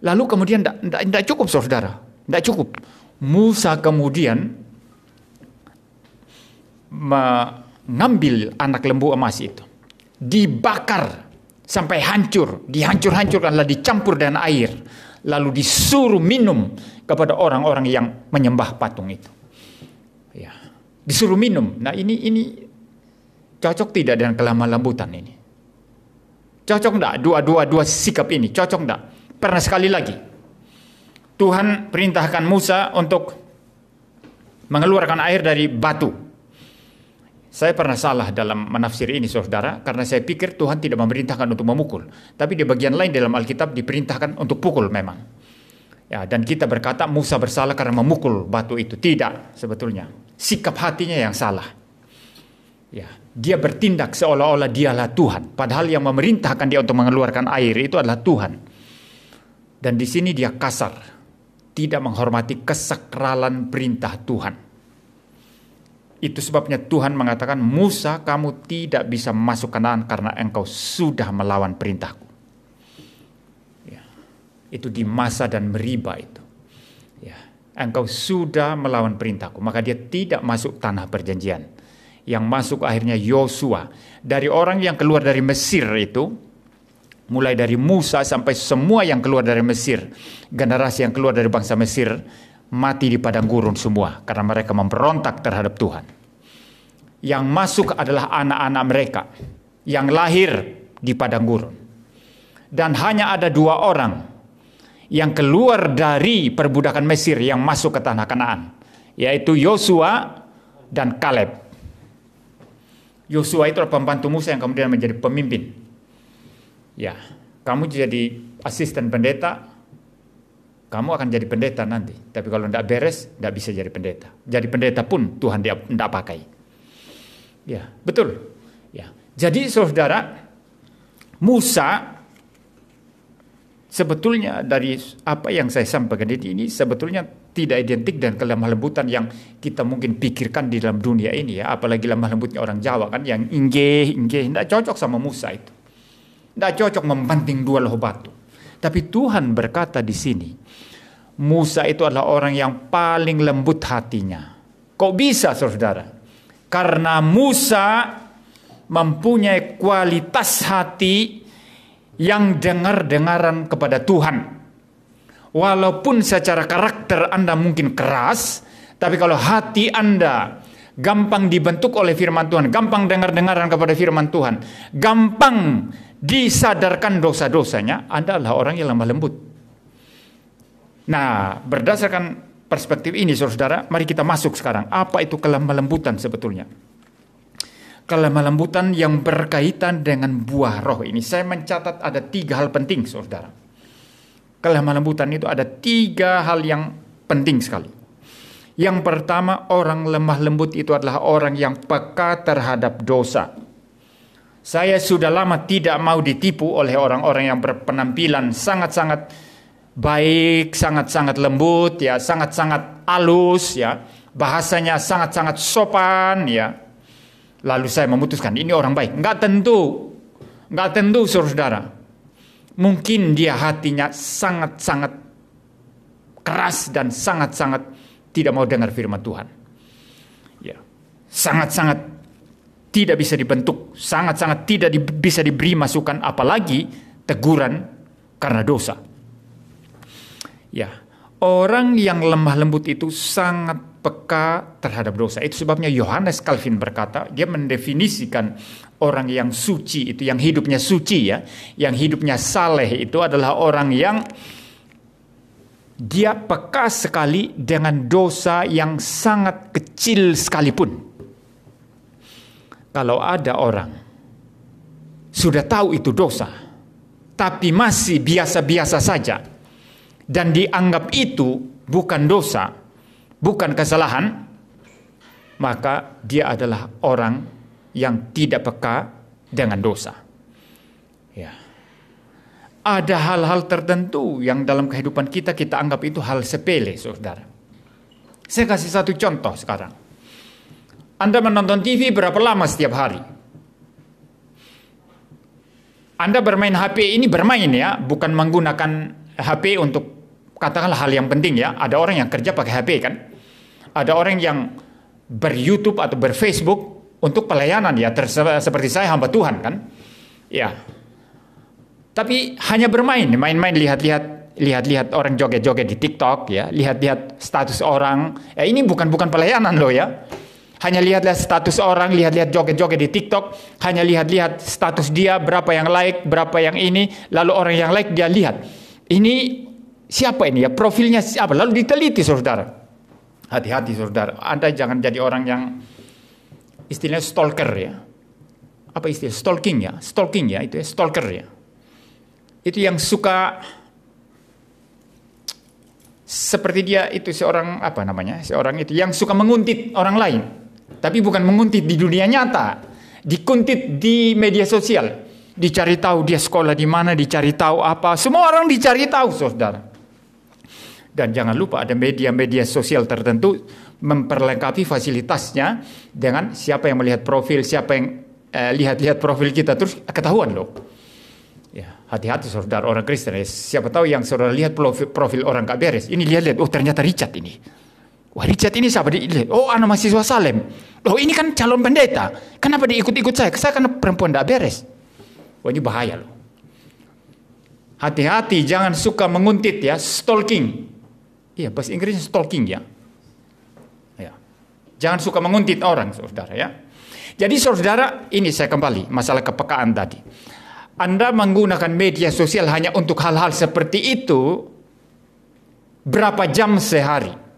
Lalu kemudian tidak cukup, saudara. Tidak cukup. Musa kemudian mengambil anak lembu emas itu, dibakar sampai hancur, dihancur-hancurkan, lalu dicampur dengan air, lalu disuruh minum kepada orang-orang yang menyembah patung itu. Ya, disuruh minum. Nah, ini cocok tidak dengan kelemah lembutan ini? Cocok enggak? Dua sikap ini cocok enggak? Pernah sekali lagi Tuhan perintahkan Musa untuk mengeluarkan air dari batu. Saya pernah salah dalam menafsir ini, saudara, karena saya pikir Tuhan tidak memerintahkan untuk memukul, tapi di bagian lain dalam Alkitab diperintahkan untuk pukul memang. Ya, dan kita berkata Musa bersalah karena memukul batu itu. Tidak, sebetulnya sikap hatinya yang salah. Ya, dia bertindak seolah-olah dialah Tuhan, padahal yang memerintahkan dia untuk mengeluarkan air itu adalah Tuhan. Dan di sini dia kasar, tidak menghormati kesakralan perintah Tuhan. Itu sebabnya Tuhan mengatakan, Musa, kamu tidak bisa masuk Kanaan karena engkau sudah melawan perintahku. Ya, itu di Masa dan Meriba itu. Ya, engkau sudah melawan perintahku, maka dia tidak masuk tanah perjanjian. Yang masuk akhirnya Yosua. Dari orang yang keluar dari Mesir itu, mulai dari Musa sampai semua yang keluar dari Mesir, generasi yang keluar dari bangsa Mesir, mati di padang gurun semua karena mereka memberontak terhadap Tuhan. Yang masuk adalah anak-anak mereka yang lahir di padang gurun. Dan hanya ada 2 orang yang keluar dari perbudakan Mesir yang masuk ke tanah Kanaan, yaitu Yosua dan Kaleb. Yosua itu adalah pembantu Musa yang kemudian menjadi pemimpin. Ya, kamu jadi asisten pendeta, kamu akan jadi pendeta nanti. Tapi kalau tidak beres, tidak bisa jadi pendeta. Jadi pendeta pun Tuhan tidak pakai. Ya, betul. Ya, jadi saudara, Musa sebetulnya dari apa yang saya sampaikan ini sebetulnya tidak identik dengan kelemah lembutan yang kita mungkin pikirkan di dalam dunia ini ya. Apalagi lemah lembutnya orang Jawa kan, yang inggih, tidak cocok sama Musa itu. Tidak cocok membanting 2 loh batu. Tapi Tuhan berkata di sini, Musa itu adalah orang yang paling lembut hatinya. Kok bisa, saudara? Karena Musa mempunyai kualitas hati yang dengar-dengaran kepada Tuhan. Walaupun secara karakter Anda mungkin keras, tapi kalau hati Anda gampang dibentuk oleh firman Tuhan, gampang dengar-dengaran kepada firman Tuhan, gampang disadarkan dosa-dosanya, Anda adalah orang yang lemah lembut. Nah, berdasarkan perspektif ini, saudara, mari kita masuk sekarang. Apa itu kelemah lembutan sebetulnya? Kelemah lembutan yang berkaitan dengan buah roh ini. Saya mencatat ada 3 hal penting, saudara. Kelemah lembutan itu ada 3 hal yang penting sekali. Yang pertama, orang lemah lembut itu adalah orang yang peka terhadap dosa. Saya sudah lama tidak mau ditipu oleh orang-orang yang berpenampilan sangat-sangat baik, sangat-sangat lembut, ya, sangat-sangat halus, ya, bahasanya sangat-sangat sopan, ya. Lalu saya memutuskan ini orang baik. Enggak tentu, saudara. Mungkin dia hatinya sangat-sangat keras dan sangat-sangat tidak mau dengar firman Tuhan. Ya, sangat-sangat tidak bisa dibentuk, sangat-sangat tidak bisa diberi masukan, apalagi teguran karena dosa. Ya, orang yang lemah lembut itu sangat peka terhadap dosa. Itu sebabnya Yohanes Calvin berkata, dia mendefinisikan orang yang suci itu, yang hidupnya suci ya, yang hidupnya saleh itu adalah orang yang dia peka sekali dengan dosa yang sangat kecil sekalipun. Kalau ada orang sudah tahu itu dosa, tapi masih biasa-biasa saja, dan dianggap itu bukan dosa, bukan kesalahan, maka dia adalah orang yang tidak peka dengan dosa. Ya. Ada hal-hal tertentu yang dalam kehidupan kita anggap itu hal sepele, saudara. Saya kasih satu contoh sekarang. Anda menonton TV berapa lama setiap hari? Anda bermain HP ini bermain ya, bukan menggunakan HP untuk katakanlah hal yang penting ya. Ada orang yang kerja pakai HP kan. Ada orang yang ber-YouTube atau ber-Facebook untuk pelayanan ya. Seperti saya hamba Tuhan kan. Ya. Tapi hanya bermain, main-main, lihat-lihat orang joget-joget di TikTok ya. Lihat-lihat status orang. Ya, ini bukan pelayanan loh ya. Hanya lihat-lihat status orang, lihat-lihat joget-joget di TikTok, hanya lihat-lihat status dia, berapa yang like, berapa yang ini, lalu orang yang like dia lihat. Ini siapa ini ya, profilnya siapa, lalu diteliti saudara. Hati-hati saudara, Anda jangan jadi orang yang istilahnya stalker ya. Apa istilah? Stalking ya, itu ya, stalker ya. Itu yang suka seperti dia itu seorang itu yang suka menguntit orang lain. Tapi bukan menguntit di dunia nyata, dikuntit di media sosial, dicari tahu dia sekolah di mana, dicari tahu apa, semua orang dicari tahu saudara. Dan jangan lupa ada media-media sosial tertentu memperlengkapi fasilitasnya dengan siapa yang melihat profil, siapa yang lihat-lihat profil kita terus ketahuan loh. Ya, hati-hati saudara orang Kristen ya. Siapa tahu yang saudara lihat profil orang gak beres, ini lihat-lihat, oh ternyata Richard ini. Wah Richard ini siapa? Oh anak mahasiswa Salem. Loh ini kan calon pendeta. Kenapa diikut-ikut saya? Saya kan perempuan tidak beres. Wah ini bahaya loh. Hati-hati jangan suka menguntit ya. Stalking. Iya bahasa Inggrisnya stalking ya. Ya. Jangan suka menguntit orang saudara ya. Jadi saudara ini saya kembali. Masalah kepekaan tadi. Anda menggunakan media sosial hanya untuk hal-hal seperti itu. Berapa jam sehari?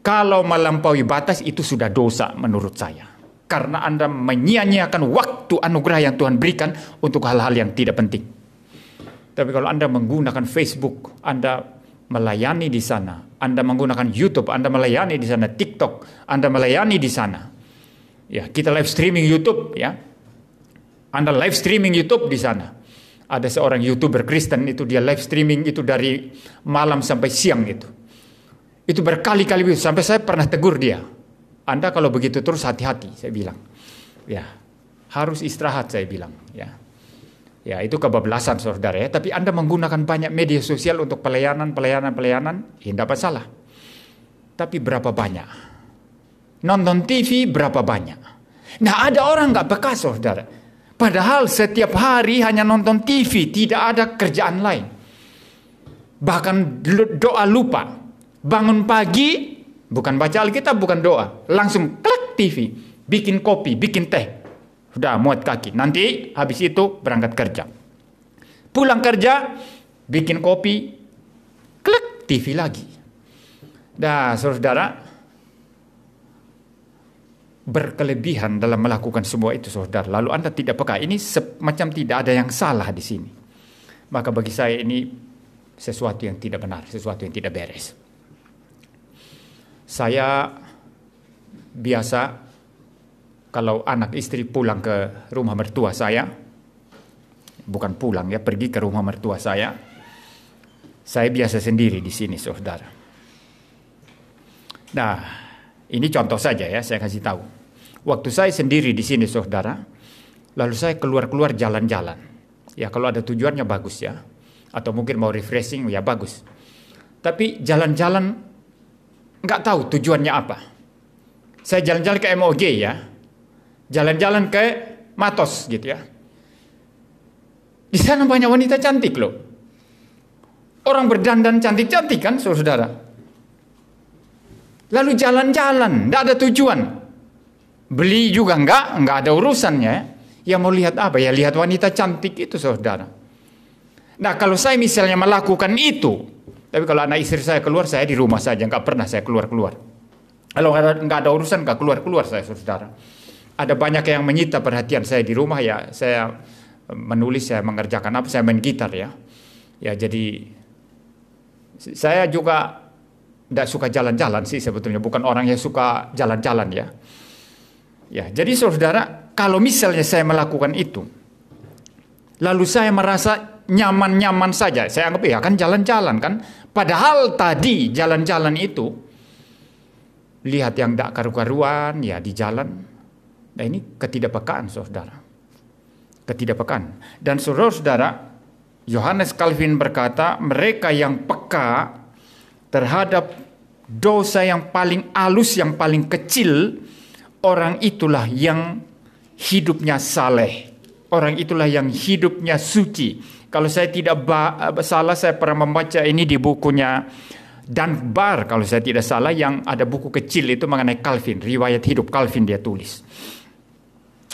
Kalau melampaui batas itu sudah dosa menurut saya. Karena Anda menyia-nyiakan waktu anugerah yang Tuhan berikan untuk hal-hal yang tidak penting. Tapi kalau Anda menggunakan Facebook, Anda melayani di sana. Anda menggunakan YouTube, Anda melayani di sana. TikTok, Anda melayani di sana. Ya, kita live streaming YouTube ya. Anda live streaming YouTube di sana. Ada seorang YouTuber Kristen itu dia live streaming itu dari malam sampai siang itu. Itu berkali-kali sampai saya pernah tegur dia. Anda kalau begitu terus hati-hati, saya bilang. Ya, harus istirahat saya bilang. Ya, ya itu kebablasan saudara ya. Tapi Anda menggunakan banyak media sosial untuk pelayanan, ya tidak masalah. Tapi berapa banyak? Nonton TV berapa banyak? Nah ada orang nggak peka saudara. Padahal setiap hari hanya nonton TV, tidak ada kerjaan lain. Bahkan doa lupa. Bangun pagi, bukan baca Alkitab, bukan doa. Langsung klik TV, bikin kopi, bikin teh. Sudah muat kaki. Nanti habis itu berangkat kerja. Pulang kerja, bikin kopi, klik TV lagi. Nah, saudara, berkelebihan dalam melakukan semua itu, saudara. Lalu Anda tidak peka. Ini semacam tidak ada yang salah di sini. Maka bagi saya ini sesuatu yang tidak benar, sesuatu yang tidak beres. Saya biasa kalau anak istri pulang ke rumah mertua saya, bukan pulang ya, pergi ke rumah mertua saya biasa sendiri di sini, saudara. Nah, ini contoh saja ya, saya kasih tahu. Waktu saya sendiri di sini, saudara, lalu saya keluar-keluar jalan-jalan. Ya, kalau ada tujuannya bagus ya, atau mungkin mau refreshing ya bagus. Tapi jalan-jalan nggak tahu tujuannya apa. Saya jalan-jalan ke MOG ya, jalan-jalan ke Matos gitu ya. Di sana banyak wanita cantik loh. Orang berdandan cantik-cantik kan saudara. Lalu jalan-jalan, nggak ada tujuan. Beli juga nggak ada urusannya. Ya mau lihat apa ya, lihat wanita cantik itu saudara. Nah kalau saya misalnya melakukan itu, tapi kalau anak istri saya keluar, saya di rumah saja, nggak pernah saya keluar-keluar. Kalau nggak ada urusan, nggak keluar-keluar saya, saudara. Ada banyak yang menyita perhatian saya di rumah ya. Saya menulis, saya mengerjakan apa, saya main gitar ya. Ya jadi saya juga tidak suka jalan-jalan sih sebetulnya, bukan orang yang suka jalan-jalan ya. Ya jadi saudara, kalau misalnya saya melakukan itu, lalu saya merasa nyaman-nyaman saja. Saya anggap ya kan jalan-jalan kan. Padahal tadi jalan-jalan itu lihat yang tidak karu-karuan ya di jalan. Nah ini ketidakpekaan saudara. Ketidakpekaan. Dan saudara-saudara Johannes Calvin berkata, mereka yang peka terhadap dosa yang paling halus, yang paling kecil, orang itulah yang hidupnya saleh. Orang itulah yang hidupnya suci. Kalau saya tidak salah, saya pernah membaca ini di bukunya Dunbar, kalau saya tidak salah, yang ada buku kecil itu mengenai Calvin, riwayat hidup Calvin dia tulis.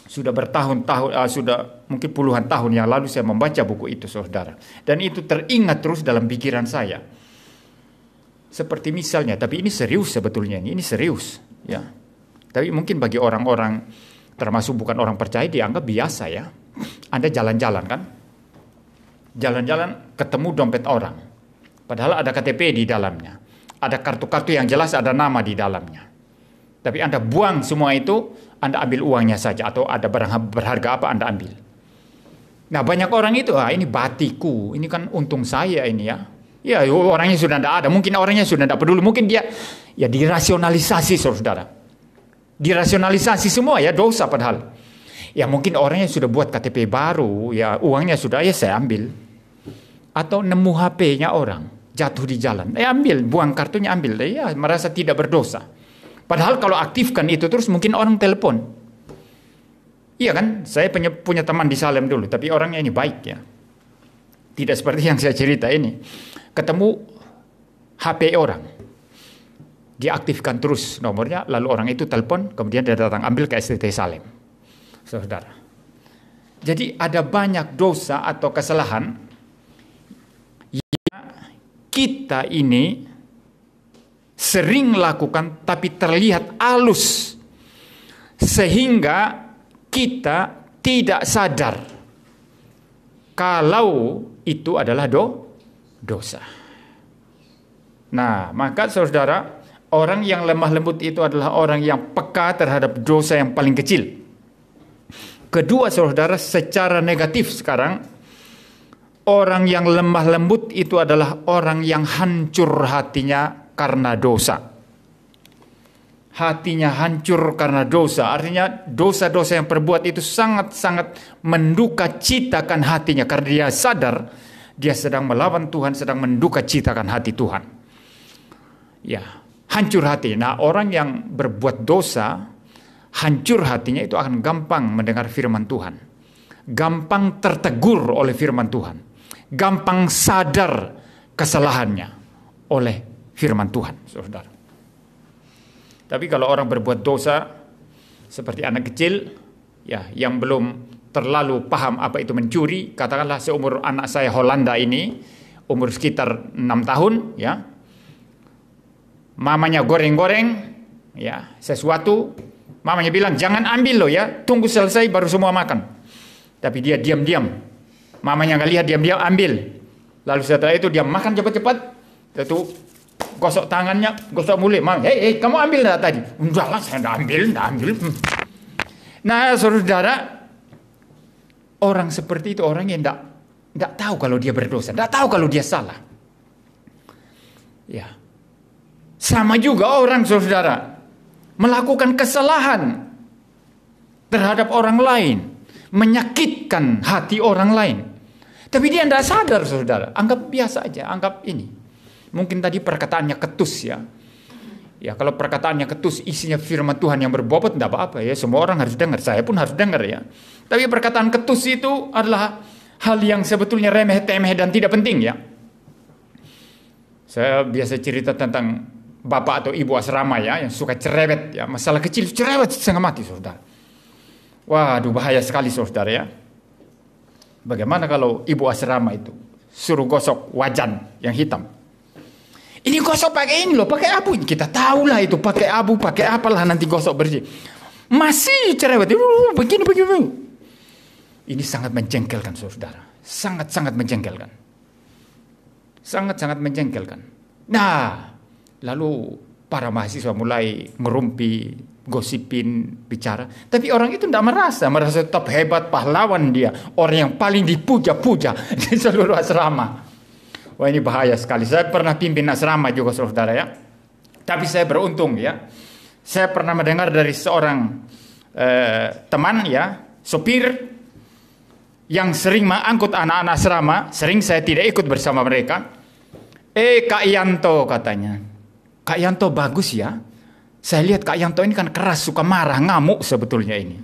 Sudah bertahun-tahun, sudah mungkin puluhan tahun yang lalu saya membaca buku itu, saudara. Dan itu teringat terus dalam pikiran saya. Seperti misalnya, tapi ini serius sebetulnya, ini serius, ya. Tapi mungkin bagi orang-orang, termasuk bukan orang percaya, dianggap biasa ya. Anda jalan-jalan kan, jalan-jalan ketemu dompet orang, padahal ada KTP di dalamnya, ada kartu-kartu yang jelas ada nama di dalamnya. Tapi Anda buang semua itu, Anda ambil uangnya saja, atau ada barang berharga apa Anda ambil. Nah banyak orang itu, ini batiku, ini kan untung saya ini ya. Ya orangnya sudah tidak ada, mungkin orangnya sudah tidak peduli, mungkin dia ya dirasionalisasi, saudara. Dirasionalisasi semua ya, dosa padahal. Ya mungkin orangnya sudah buat KTP baru, ya uangnya sudah, ya saya ambil. Atau nemu HP-nya orang, jatuh di jalan, ambil, buang kartunya ambil, ya merasa tidak berdosa. Padahal kalau aktifkan itu terus mungkin orang telepon. Iya kan, saya punya teman di Salem dulu, tapi orangnya ini baik ya. Tidak seperti yang saya cerita ini. Ketemu HP orang, diaktifkan terus nomornya, lalu orang itu telepon, kemudian dia datang ambil ke STT Salem. Saudara. Jadi ada banyak dosa atau kesalahan yang kita ini sering lakukan tapi terlihat halus sehingga kita tidak sadar kalau itu adalah dosa. Nah, maka saudara, orang yang lemah lembut itu adalah orang yang peka terhadap dosa yang paling kecil. Kedua, saudara, secara negatif sekarang, orang yang lemah lembut itu adalah orang yang hancur hatinya karena dosa. Hatinya hancur karena dosa. Artinya dosa-dosa yang perbuat itu sangat-sangat menduka citakan hatinya. Karena dia sadar dia sedang melawan Tuhan, sedang menduka citakan hati Tuhan. Ya, hancur hati. Nah, orang yang berbuat dosa, hancur hatinya itu akan gampang mendengar firman Tuhan. Gampang tertegur oleh firman Tuhan. Gampang sadar kesalahannya oleh firman Tuhan, saudara. Tapi kalau orang berbuat dosa seperti anak kecil, ya, yang belum terlalu paham apa itu mencuri, katakanlah seumur anak saya Holanda ini, umur sekitar 6 tahun, ya, mamanya goreng-goreng, ya, sesuatu, mamanya bilang jangan ambil loh ya, tunggu selesai baru semua makan. Tapi dia diam-diam, mamanya nggak lihat, diam-diam ambil. Lalu setelah itu dia makan cepat-cepat, itu gosok tangannya, gosok mulut. Hei, kamu ambil enggak tadi? Enggak lah, saya enggak ambil. Nah, saudara, orang seperti itu orang yang enggak tahu kalau dia berdosa, enggak tahu kalau dia salah. Ya. Sama juga orang, saudara, melakukan kesalahan terhadap orang lain, menyakitkan hati orang lain. Tapi dia enggak sadar, saudara. Anggap biasa aja, anggap ini. Mungkin tadi perkataannya ketus ya. Ya, kalau perkataannya ketus, isinya firman Tuhan yang berbobot, tidak apa-apa ya. Semua orang harus dengar, saya pun harus dengar ya. Tapi perkataan ketus itu adalah hal yang sebetulnya remeh-temeh dan tidak penting ya. Saya biasa cerita tentang bapak atau ibu asrama ya, yang suka cerewet ya. Masalah kecil cerewet setengah mati, saudara. Waduh, bahaya sekali, saudara ya. Bagaimana kalau ibu asrama itu suruh gosok wajan yang hitam? Ini gosok pakai ini loh, pakai abu. Kita tahulah itu pakai abu, pakai apalah nanti gosok bersih. Masih cerewet, begini. Ini sangat menjengkelkan, saudara. Sangat-sangat menjengkelkan. Sangat-sangat menjengkelkan. Nah, lalu para mahasiswa mulai ngerumpi, gosipin, bicara. Tapi orang itu tidak merasa tetap hebat, pahlawan dia. Orang yang paling dipuja-puja di seluruh asrama. Wah, ini bahaya sekali. Saya pernah pimpin asrama juga, saudara ya. Tapi saya beruntung ya. Saya pernah mendengar dari seorang teman ya, sopir. yang sering mengangkut anak-anak asrama, sering saya tidak ikut bersama mereka. Kak Yanto katanya, Kak Yanto bagus ya. Saya lihat Kak Yanto ini kan keras, suka marah, ngamuk sebetulnya ini.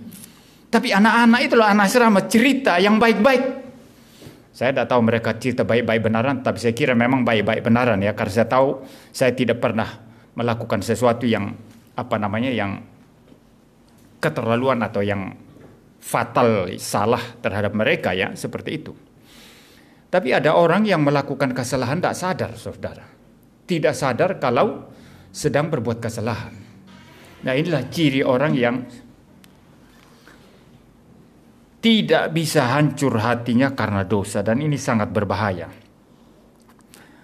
Tapi anak-anak itu loh, anak asrama cerita yang baik-baik. Saya tidak tahu mereka cerita baik-baik benaran, tapi saya kira memang baik-baik benaran ya, karena saya tahu saya tidak pernah melakukan sesuatu yang yang keterlaluan atau yang fatal salah terhadap mereka ya, seperti itu. Tapi ada orang yang melakukan kesalahan tidak sadar, saudara. Tidak sadar kalau sedang berbuat kesalahan. Nah, inilah ciri orang yang tidak bisa hancur hatinya karena dosa, dan ini sangat berbahaya.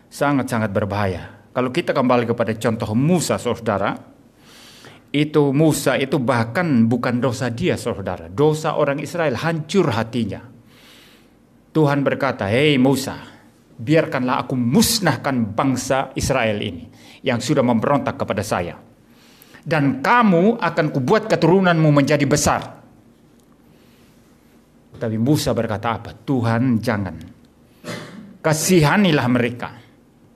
Sangat-sangat berbahaya. Kalau kita kembali kepada contoh Musa, saudara, itu Musa itu bahkan bukan dosa dia, saudara. Dosa orang Israel, hancur hatinya. Tuhan berkata, "Hei Musa, biarkanlah aku musnahkan bangsa Israel ini yang sudah memberontak kepada saya. Dan kamu akan kubuat keturunanmu menjadi besar." Tapi Musa berkata apa? Tuhan, jangan. Kasihanilah mereka.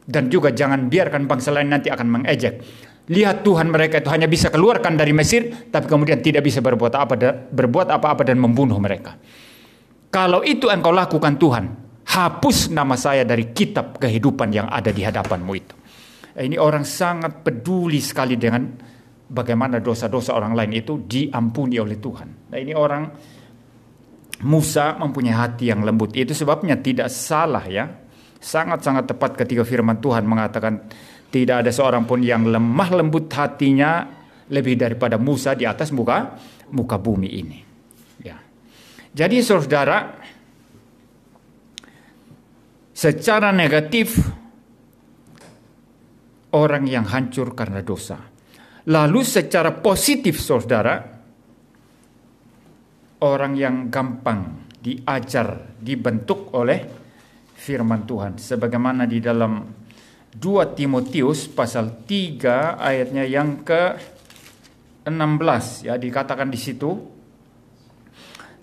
Dan juga jangan biarkan bangsa lain nanti akan mengejek. Lihat Tuhan, mereka itu hanya bisa keluarkan dari Mesir, tapi kemudian tidak bisa berbuat apa-apa dan membunuh mereka. Kalau itu engkau lakukan Tuhan, hapus nama saya dari kitab kehidupan yang ada di hadapanmu itu. Ini orang sangat peduli sekali dengan bagaimana dosa-dosa orang lain itu diampuni oleh Tuhan. Nah, ini orang Musa mempunyai hati yang lembut. Itu sebabnya tidak salah ya. Sangat-sangat tepat ketika firman Tuhan mengatakan tidak ada seorang pun yang lemah lembut hatinya lebih daripada Musa di atas muka bumi ini. Ya. Jadi saudara, secara negatif orang yang hancur karena dosa. Lalu secara positif saudara, orang yang gampang diajar, dibentuk oleh firman Tuhan. Sebagaimana di dalam 2 Timotius pasal 3 ayatnya yang ke-16 ya, dikatakan di situ,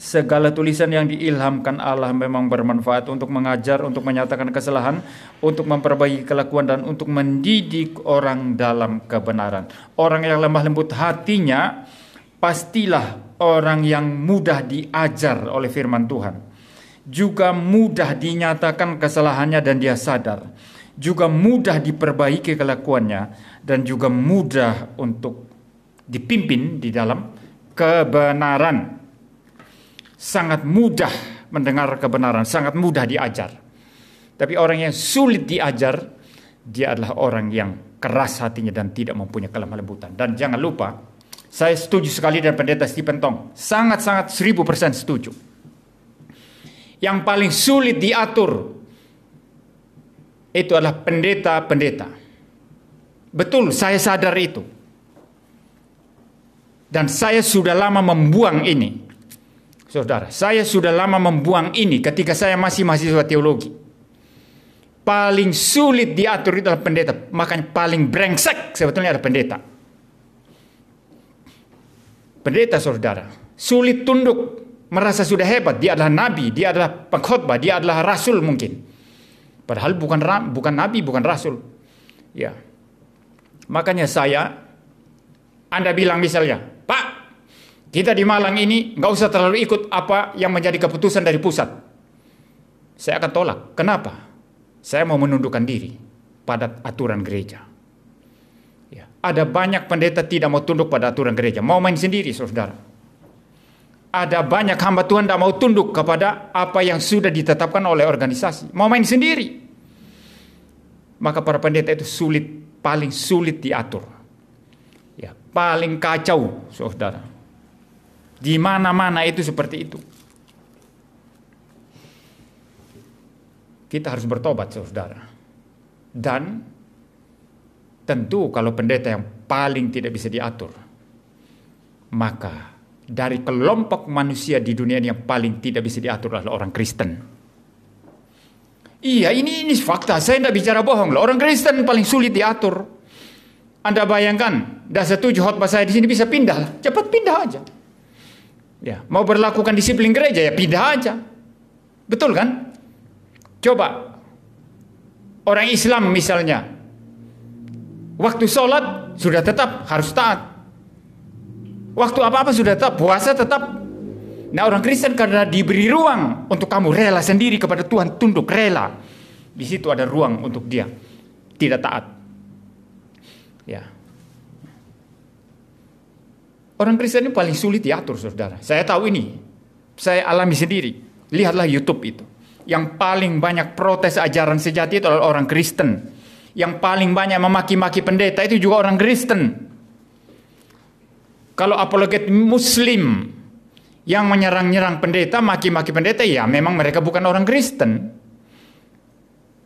segala tulisan yang diilhamkan Allah memang bermanfaat untuk mengajar, untuk menyatakan kesalahan, untuk memperbaiki kelakuan, dan untuk mendidik orang dalam kebenaran. Orang yang lemah lembut hatinya pastilah orang yang mudah diajar oleh firman Tuhan. Juga mudah dinyatakan kesalahannya dan dia sadar. Juga mudah diperbaiki kelakuannya, dan juga mudah untuk dipimpin di dalam kebenaran. Sangat mudah mendengar kebenaran, sangat mudah diajar. Tapi orang yang sulit diajar, dia adalah orang yang keras hatinya dan tidak mempunyai kelemah lembutan. Dan jangan lupa, saya setuju sekali dengan pendeta Stephen Tong. Sangat-sangat 1000% setuju. Yang paling sulit diatur itu adalah pendeta-pendeta. Betul, saya sadar itu. Dan saya sudah lama membuang ini. Saudara, saya sudah lama membuang ini ketika saya masih mahasiswa teologi. Paling sulit diatur itu adalah pendeta. Makanya paling brengsek sebetulnya adalah pendeta. Pendeta, saudara, sulit tunduk, merasa sudah hebat. Dia adalah nabi, dia adalah pengkhotbah, dia adalah rasul mungkin. Padahal bukan nabi, bukan rasul. Ya. Makanya Anda bilang misalnya, "Pak, kita di Malang ini nggak usah terlalu ikut apa yang menjadi keputusan dari pusat." Saya akan tolak. Kenapa? Saya mau menundukkan diri pada aturan gereja. Ya. Ada banyak pendeta tidak mau tunduk pada aturan gereja, mau main sendiri, saudara. Ada banyak hamba Tuhan tidak mau tunduk kepada apa yang sudah ditetapkan oleh organisasi, mau main sendiri. Maka para pendeta itu paling sulit diatur. Ya, paling kacau, saudara. Di mana-mana itu seperti itu. Kita harus bertobat, saudara. Dan tentu kalau pendeta yang paling tidak bisa diatur, maka dari kelompok manusia di dunia ini yang paling tidak bisa diatur adalah orang Kristen. Iya, ini fakta. Saya tidak bicara bohong loh. Orang Kristen paling sulit diatur. Anda bayangkan, tidak setuju khotbah saya di sini, bisa pindah, cepat pindah aja. Ya, mau berlakukan disiplin gereja ya pindah aja. Betul kan? Coba orang Islam misalnya, waktu sholat sudah tetap harus taat. Waktu apa-apa sudah tetap, puasa tetap. Nah, orang Kristen karena diberi ruang untuk kamu rela sendiri kepada Tuhan, tunduk rela. Di situ ada ruang untuk dia tidak taat. Ya. Orang Kristen ini paling sulit diatur, saudara. Saya tahu ini. Saya alami sendiri. Lihatlah YouTube itu. Yang paling banyak protes ajaran sejati itu adalah orang Kristen. Yang paling banyak memaki-maki pendeta itu juga orang Kristen. Kalau apologet Muslim yang menyerang-nyerang pendeta, maki-maki pendeta, ya memang mereka bukan orang Kristen.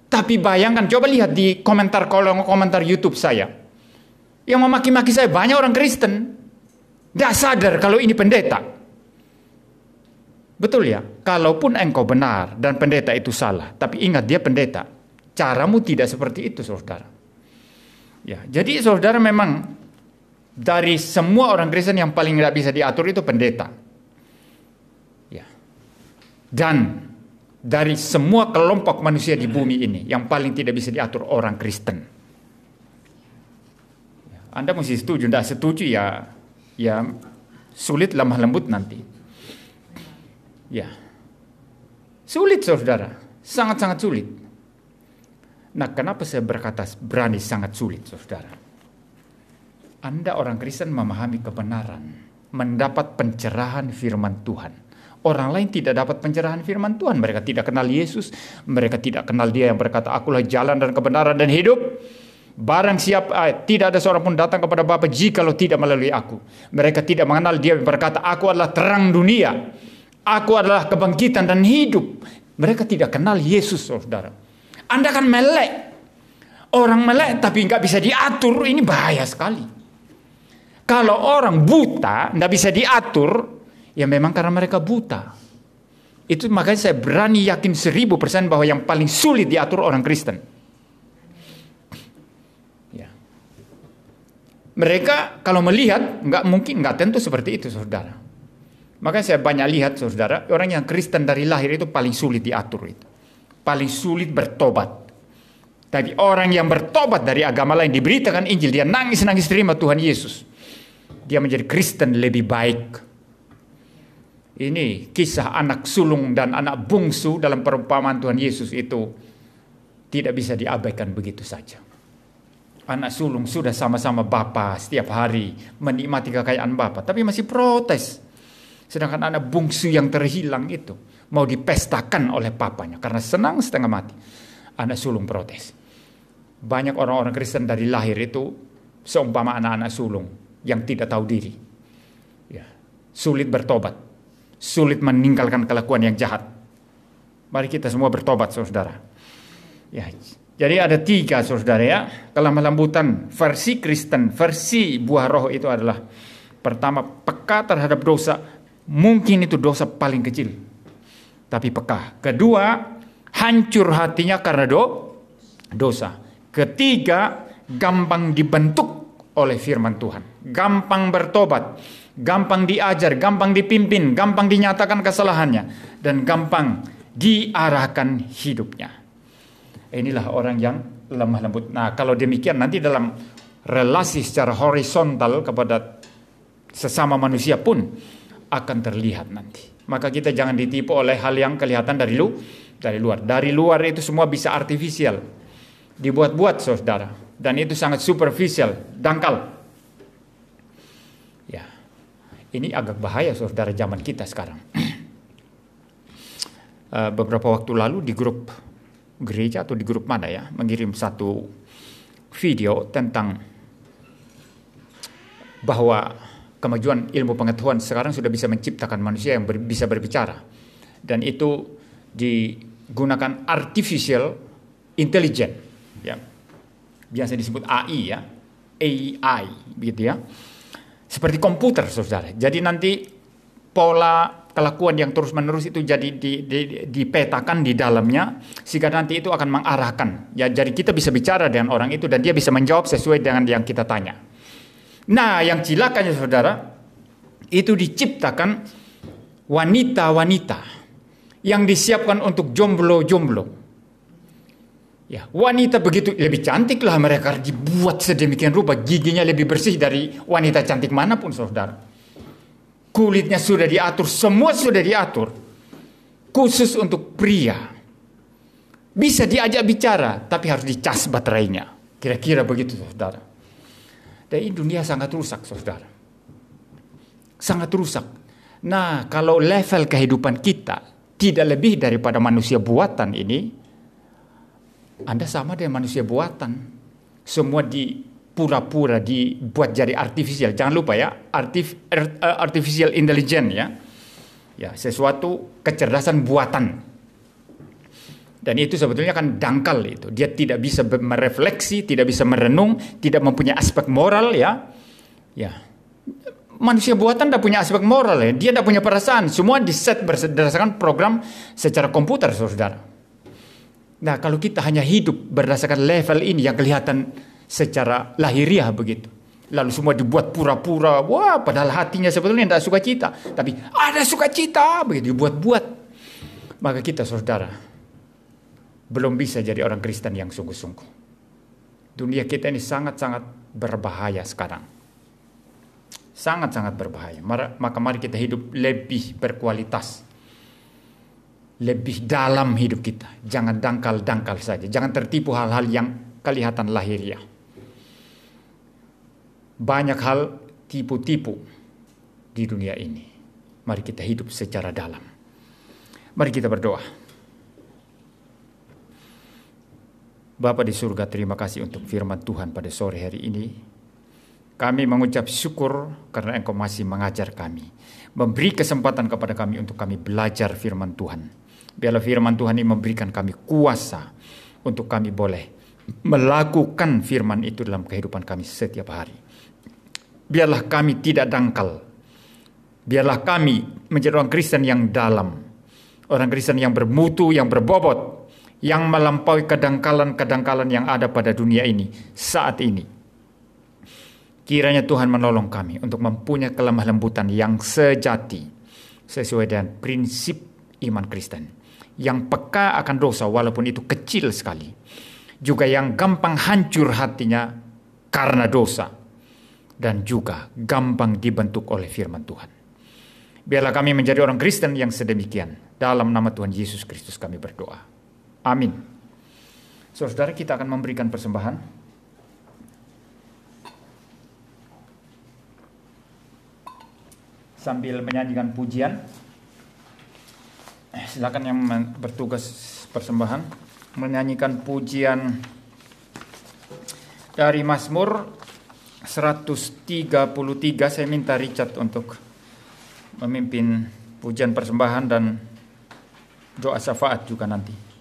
Tapi bayangkan, coba lihat di kolom komentar YouTube saya. Yang memaki-maki saya banyak orang Kristen. Tidak sadar kalau ini pendeta. Betul ya? Kalaupun engkau benar dan pendeta itu salah, tapi ingat dia pendeta. Caramu tidak seperti itu, saudara. Ya, jadi saudara memang dari semua orang Kristen yang paling tidak bisa diatur itu pendeta. Ya. Dan dari semua kelompok manusia di bumi ini yang paling tidak bisa diatur orang Kristen. Ya. Anda mesti setuju, tidak setuju ya sulit lemah lembut nanti. Ya. Sulit, saudara. Sangat-sangat sulit. Nah, kenapa saya berkata berani sangat sulit, saudara? Anda orang Kristen memahami kebenaran, mendapat pencerahan firman Tuhan. Orang lain tidak dapat pencerahan firman Tuhan. Mereka tidak kenal Yesus. Mereka tidak kenal Dia yang berkata, "Akulah jalan dan kebenaran dan hidup. Barang siapa tidak ada seorang pun datang kepada Bapa jikalau tidak melalui aku." Mereka tidak mengenal Dia yang berkata, "Aku adalah terang dunia. Aku adalah kebangkitan dan hidup." Mereka tidak kenal Yesus, saudara. Anda kan melek. Orang melek tapi nggak bisa diatur, ini bahaya sekali. Kalau orang buta nggak bisa diatur, ya memang karena mereka buta. Itu makanya saya berani yakin 1000% bahwa yang paling sulit diatur orang Kristen. Ya. Mereka kalau melihat nggak tentu seperti itu, saudara. Makanya saya banyak lihat, saudara, orang yang Kristen dari lahir itu paling sulit diatur itu. Paling sulit bertobat. Tapi orang yang bertobat dari agama lain, diberitakan Injil, dia nangis-nangis terima Tuhan Yesus. Dia menjadi Kristen lebih baik. Ini kisah anak sulung dan anak bungsu dalam perumpamaan Tuhan Yesus itu tidak bisa diabaikan begitu saja. Anak sulung sudah sama-sama Bapa setiap hari menikmati kekayaan Bapa, tapi masih protes. Sedangkan anak bungsu yang terhilang itu mau dipestakan oleh papanya karena senang setengah mati. Anak sulung protes. Banyak orang-orang Kristen dari lahir itu seumpama anak-anak sulung yang tidak tahu diri. Ya. Sulit bertobat. Sulit meninggalkan kelakuan yang jahat. Mari kita semua bertobat, saudara. Ya. Jadi ada 3, saudara ya. Kelemah lembutan versi Kristen, versi buah roh itu adalah pertama, peka terhadap dosa. Mungkin itu dosa paling kecil, tapi peka. Kedua, hancur hatinya karena dosa. Ketiga, gampang dibentuk oleh firman Tuhan. Gampang bertobat, gampang diajar, gampang dipimpin, gampang dinyatakan kesalahannya, dan gampang diarahkan hidupnya. Inilah orang yang lemah lembut. Nah, kalau demikian nanti dalam relasi secara horizontal kepada sesama manusia pun akan terlihat nanti. Maka kita jangan ditipu oleh hal yang kelihatan dari luar. Dari luar itu semua bisa artifisial, dibuat-buat, saudara. Dan itu sangat superficial, dangkal. Ya, ini agak bahaya, saudara, zaman kita sekarang. Beberapa waktu lalu di grup gereja atau di grup mana ya, mengirim satu video tentang bahwa kemajuan ilmu pengetahuan sekarang sudah bisa menciptakan manusia yang bisa berbicara. Dan itu digunakan artificial intelligence. Ya. Biasa disebut AI ya. AI, begitu ya. Seperti komputer, saudara. Jadi nanti pola kelakuan yang terus-menerus itu jadi dipetakan di dalamnya. Sehingga nanti itu akan mengarahkan. Ya, jadi kita bisa bicara dengan orang itu dan dia bisa menjawab sesuai dengan yang kita tanya. Nah, yang cilakanya, saudara, itu diciptakan wanita-wanita yang disiapkan untuk jomblo-jomblo. Ya, wanita begitu lebih cantik lah, mereka dibuat sedemikian rupa, giginya lebih bersih dari wanita cantik manapun, saudara. Kulitnya sudah diatur, semua sudah diatur. Khusus untuk pria. Bisa diajak bicara, tapi harus dicas baterainya. Kira-kira begitu, saudara. Dan ini dunia sangat rusak, saudara. Sangat rusak. Nah, kalau level kehidupan kita tidak lebih daripada manusia buatan ini, Anda sama dengan manusia buatan. Semua pura-pura dibuat jadi artifisial. Jangan lupa ya, artificial intelligence ya. Ya, sesuatu kecerdasan buatan. Dan itu sebetulnya kan dangkal itu. Dia tidak bisa merefleksi, tidak bisa merenung, tidak mempunyai aspek moral ya. Ya. Manusia buatan tidak punya aspek moral ya. Dia tidak punya perasaan. Semua diset berdasarkan program secara komputer, saudara. Nah, kalau kita hanya hidup berdasarkan level ini yang kelihatan secara lahiriah begitu. Lalu semua dibuat pura-pura, wah padahal hatinya sebetulnya tidak sukacita. Tapi ada sukacita, begitu dibuat-buat. Maka kita, saudara, belum bisa jadi orang Kristen yang sungguh-sungguh. Dunia kita ini sangat-sangat berbahaya sekarang. Sangat-sangat berbahaya. Maka mari kita hidup lebih berkualitas. Lebih dalam hidup kita. Jangan dangkal-dangkal saja. Jangan tertipu hal-hal yang kelihatan lahiriah. Banyak hal tipu-tipu di dunia ini. Mari kita hidup secara dalam. Mari kita berdoa. Bapa di surga, terima kasih untuk firman Tuhan pada sore hari ini. Kami mengucap syukur karena Engkau masih mengajar kami. Memberi kesempatan kepada kami untuk kami belajar firman Tuhan. Biarlah firman Tuhan ini memberikan kami kuasa untuk kami boleh melakukan firman itu dalam kehidupan kami setiap hari. Biarlah kami tidak dangkal. Biarlah kami menjadi orang Kristen yang dalam. Orang Kristen yang bermutu, yang berbobot. Yang melampaui kedangkalan-kedangkalan yang ada pada dunia ini saat ini. Kiranya Tuhan menolong kami untuk mempunyai kelemah lembutan yang sejati. Sesuai dengan prinsip iman Kristen. Yang peka akan dosa walaupun itu kecil sekali. Juga yang gampang hancur hatinya karena dosa. Dan juga gampang dibentuk oleh firman Tuhan. Biarlah kami menjadi orang Kristen yang sedemikian. Dalam nama Tuhan Yesus Kristus kami berdoa. Amin. Saudara, kita akan memberikan persembahan. Sambil menyanyikan pujian. Silakan yang bertugas persembahan menyanyikan pujian dari Mazmur 133. Saya minta Richard untuk memimpin pujian persembahan dan doa syafaat juga nanti.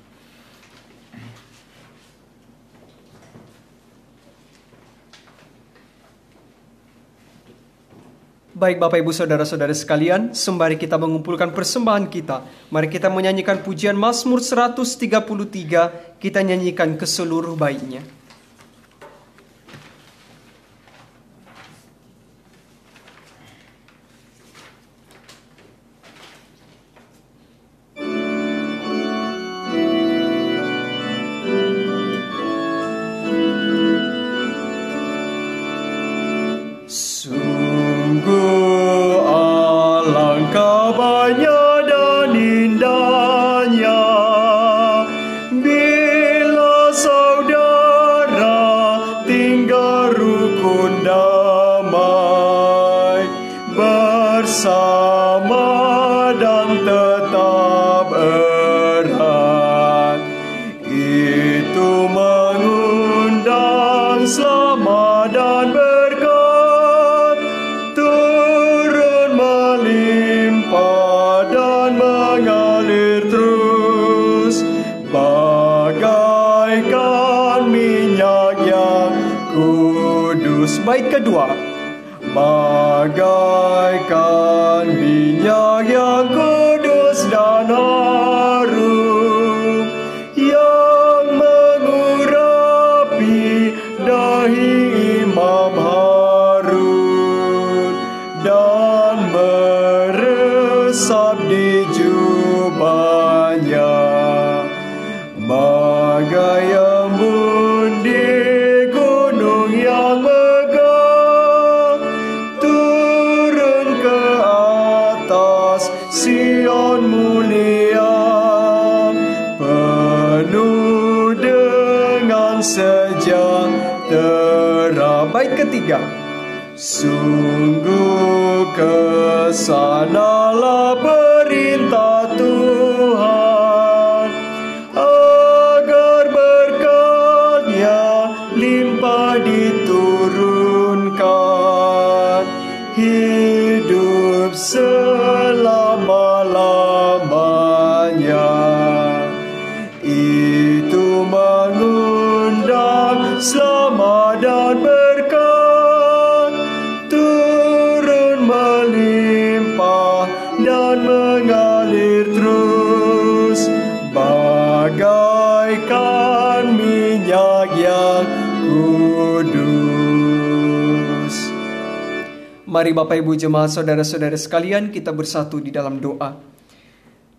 Baik Bapak Ibu Saudara-saudara sekalian, sembari kita mengumpulkan persembahan kita, mari kita menyanyikan pujian Mazmur 133, kita nyanyikan ke seluruh baitnya. Bait kedua, bagaikan minyak yang kudus dan harum yang mengurapi dahi Imam Harun dan meresap di jubah Sion mulia, penuh dengan sejahtera. Bait ketiga. Sungguh kesanalah perintah Tuhan, agar berkat-Nya limpah diturunkan, hidup selama-lamanya. Itu mengundang selamat dan berkat, turun melimpah dan mengalir terus, bagaikan minyak yang kudus. Mari Bapak Ibu jemaat saudara-saudara sekalian, kita bersatu di dalam doa.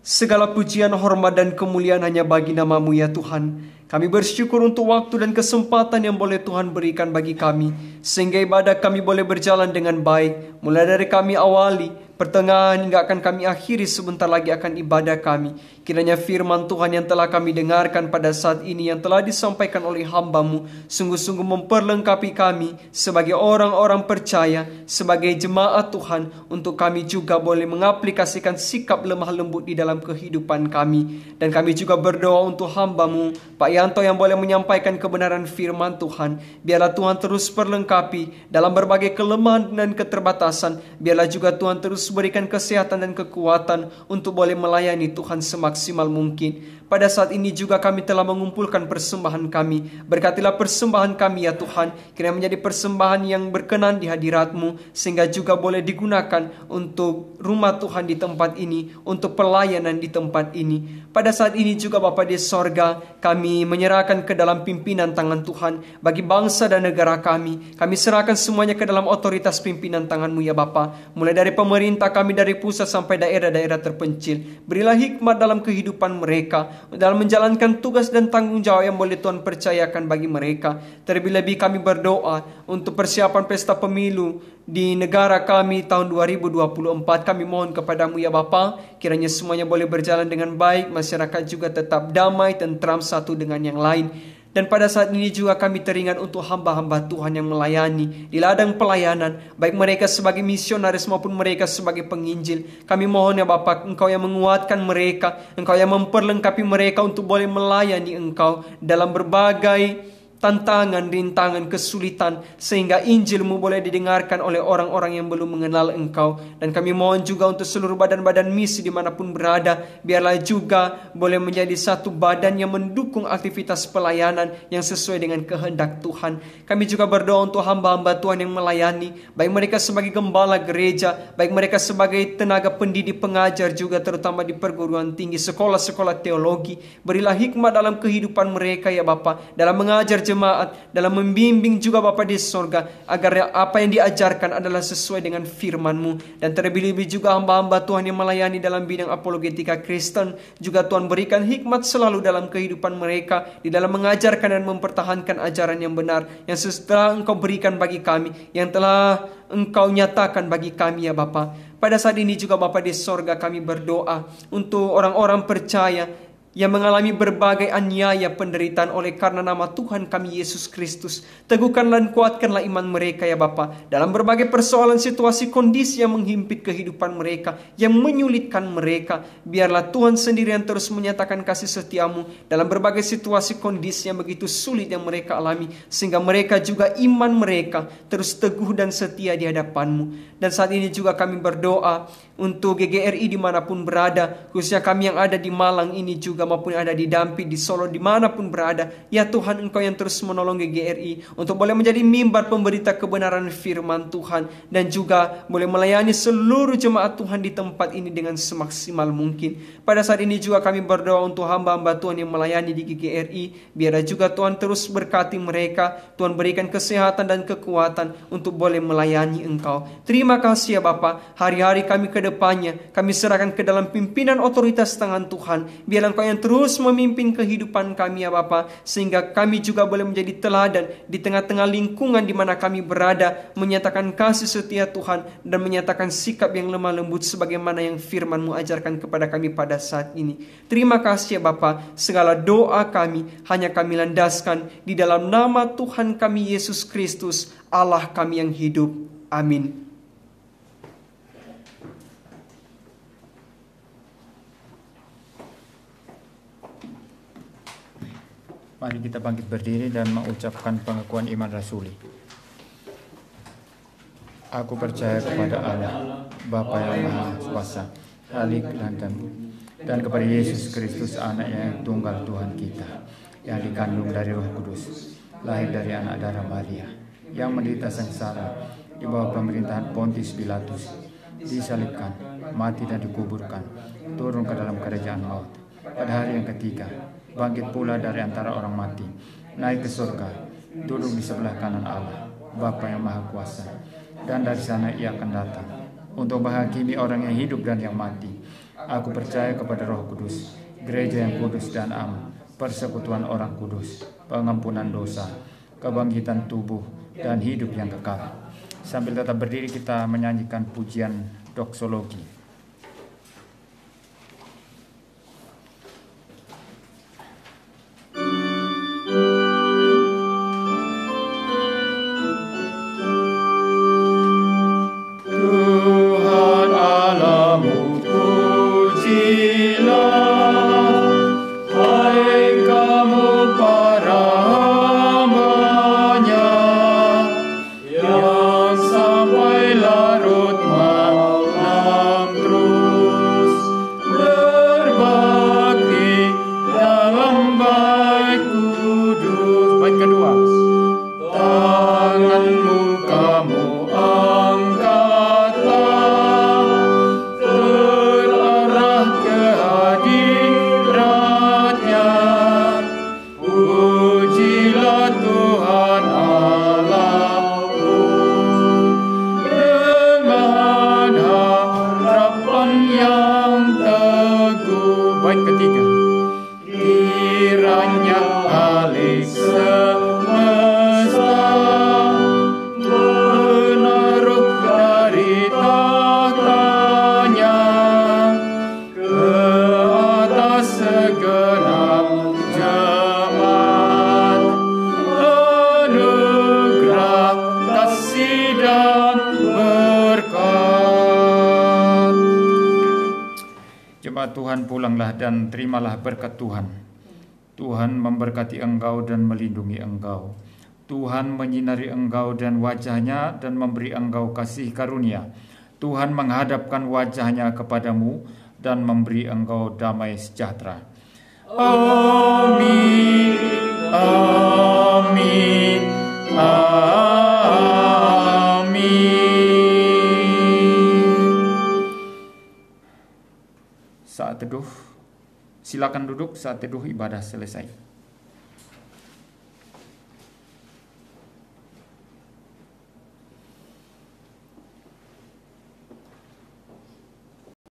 Segala pujian, hormat, dan kemuliaan hanya bagi nama-Mu ya Tuhan. Kami bersyukur untuk waktu dan kesempatan yang boleh Tuhan berikan bagi kami, sehingga ibadah kami boleh berjalan dengan baik. Mulai dari kami awali, pertengahan, hingga akan kami akhiri sebentar lagi akan ibadah kami. Kiranya firman Tuhan yang telah kami dengarkan pada saat ini, yang telah disampaikan oleh hamba-Mu, sungguh-sungguh memperlengkapi kami sebagai orang-orang percaya, sebagai jemaat Tuhan, untuk kami juga boleh mengaplikasikan sikap lemah lembut di dalam kehidupan kami. Dan kami juga berdoa untuk hamba-Mu, Pak Yanto, yang boleh menyampaikan kebenaran firman Tuhan. Biarlah Tuhan terus perlengkapi dalam berbagai kelemahan dan keterbatasan. Biarlah juga Tuhan terus berikan kesehatan dan kekuatan untuk boleh melayani Tuhan semaksimal mungkin. Pada saat ini juga kami telah mengumpulkan persembahan kami. Berkatilah persembahan kami ya Tuhan, kiranya menjadi persembahan yang berkenan di hadirat-Mu, sehingga juga boleh digunakan untuk rumah Tuhan di tempat ini, untuk pelayanan di tempat ini. Pada saat ini juga Bapa di sorga, kami menyerahkan ke dalam pimpinan tangan Tuhan bagi bangsa dan negara kami. Kami serahkan semuanya ke dalam otoritas pimpinan tangan-Mu ya Bapa. Mulai dari pemerintah kami, dari pusat sampai daerah-daerah terpencil. Berilah hikmat dalam kehidupan mereka, dalam menjalankan tugas dan tanggung jawab yang boleh Tuhan percayakan bagi mereka. Terlebih-lebih kami berdoa untuk persiapan pesta pemilu di negara kami tahun 2024. Kami mohon kepada-Mu ya Bapa, kiranya semuanya boleh berjalan dengan baik, masyarakat juga tetap damai, tentram satu dengan yang lain. Dan pada saat ini juga kami teringat untuk hamba-hamba Tuhan yang melayani di ladang pelayanan, baik mereka sebagai misionaris maupun mereka sebagai penginjil. Kami mohon ya Bapa, Engkau yang menguatkan mereka, Engkau yang memperlengkapi mereka untuk boleh melayani Engkau dalam berbagai tantangan, rintangan, kesulitan, sehingga Injil-Mu boleh didengarkan oleh orang-orang yang belum mengenal Engkau. Dan kami mohon juga untuk seluruh badan-badan misi dimanapun berada, biarlah juga boleh menjadi satu badan yang mendukung aktivitas pelayanan yang sesuai dengan kehendak Tuhan. Kami juga berdoa untuk hamba-hamba Tuhan yang melayani, baik mereka sebagai gembala gereja, baik mereka sebagai tenaga pendidik pengajar, juga terutama di perguruan tinggi, sekolah-sekolah teologi. Berilah hikmat dalam kehidupan mereka ya Bapa, dalam mengajar jemaat, dalam membimbing juga Bapa di sorga, agar apa yang diajarkan adalah sesuai dengan firman-Mu. Dan terlebih-lebih juga hamba-hamba Tuhan yang melayani dalam bidang apologetika Kristen, juga Tuhan berikan hikmat selalu dalam kehidupan mereka, di dalam mengajarkan dan mempertahankan ajaran yang benar, yang setelah Engkau berikan bagi kami, yang telah Engkau nyatakan bagi kami ya Bapa. Pada saat ini juga Bapa di sorga, kami berdoa untuk orang-orang percaya yang mengalami berbagai aniaya penderitaan oleh karena nama Tuhan kami Yesus Kristus. Teguhkanlah dan kuatkanlah iman mereka ya Bapa, dalam berbagai persoalan, situasi, kondisi yang menghimpit kehidupan mereka, yang menyulitkan mereka. Biarlah Tuhan sendiri yang terus menyatakan kasih setia-Mu dalam berbagai situasi, kondisi yang begitu sulit yang mereka alami, sehingga mereka juga iman mereka terus teguh dan setia di hadapan-Mu. Dan saat ini juga kami berdoa untuk GGRI dimanapun berada, khususnya kami yang ada di Malang ini juga, maupun yang ada di Dampi, di Solo, dimanapun berada. Ya Tuhan, Engkau yang terus menolong GGRI untuk boleh menjadi mimbar pemberita kebenaran firman Tuhan, dan juga boleh melayani seluruh jemaat Tuhan di tempat ini dengan semaksimal mungkin. Pada saat ini juga kami berdoa untuk hamba-hamba Tuhan yang melayani di GGRI. Biarlah juga Tuhan terus berkati mereka, Tuhan berikan kesehatan dan kekuatan untuk boleh melayani Engkau. Terima kasih ya Bapa. Hari-hari kami ke depannya kami serahkan ke dalam pimpinan otoritas tangan Tuhan. Biarlah Engkau yang terus memimpin kehidupan kami ya Bapa, sehingga kami juga boleh menjadi teladan di tengah-tengah lingkungan di mana kami berada, menyatakan kasih setia Tuhan dan menyatakan sikap yang lemah lembut sebagaimana yang firman-Mu ajarkan kepada kami pada saat ini. Terima kasih ya Bapa, segala doa kami hanya kami landaskan di dalam nama Tuhan kami Yesus Kristus, Allah kami yang hidup. Amin. Mari kita bangkit berdiri dan mengucapkan pengakuan iman rasuli. Aku percaya kepada Allah, Bapa yang Maha Kuasa, Halik dan kepada Yesus Kristus, anaknya yang tunggal Tuhan kita, yang dikandung dari Roh Kudus, lahir dari anak darah Maria, yang menderita sengsara di bawah pemerintahan Pontius Pilatus, disalibkan, mati dan dikuburkan, turun ke dalam kerajaan maut. Pada hari yang ketiga, bangkit pula dari antara orang mati, naik ke surga, duduk di sebelah kanan Allah, Bapa yang Maha Kuasa, dan dari sana ia akan datang untuk menghakimi orang yang hidup dan yang mati. Aku percaya kepada Roh Kudus, gereja yang kudus dan am, persekutuan orang kudus, pengampunan dosa, kebangkitan tubuh, dan hidup yang kekal. Sambil tetap berdiri, kita menyanyikan pujian doksologi. Tuhan, pulanglah dan terimalah berkat Tuhan. Tuhan memberkati engkau dan melindungi engkau. Tuhan menyinari engkau dan wajahnya dan memberi engkau kasih karunia. Tuhan menghadapkan wajahnya kepadamu dan memberi engkau damai sejahtera. Amin. Amin. Amin. Saat teduh, silakan duduk saat teduh ibadah selesai.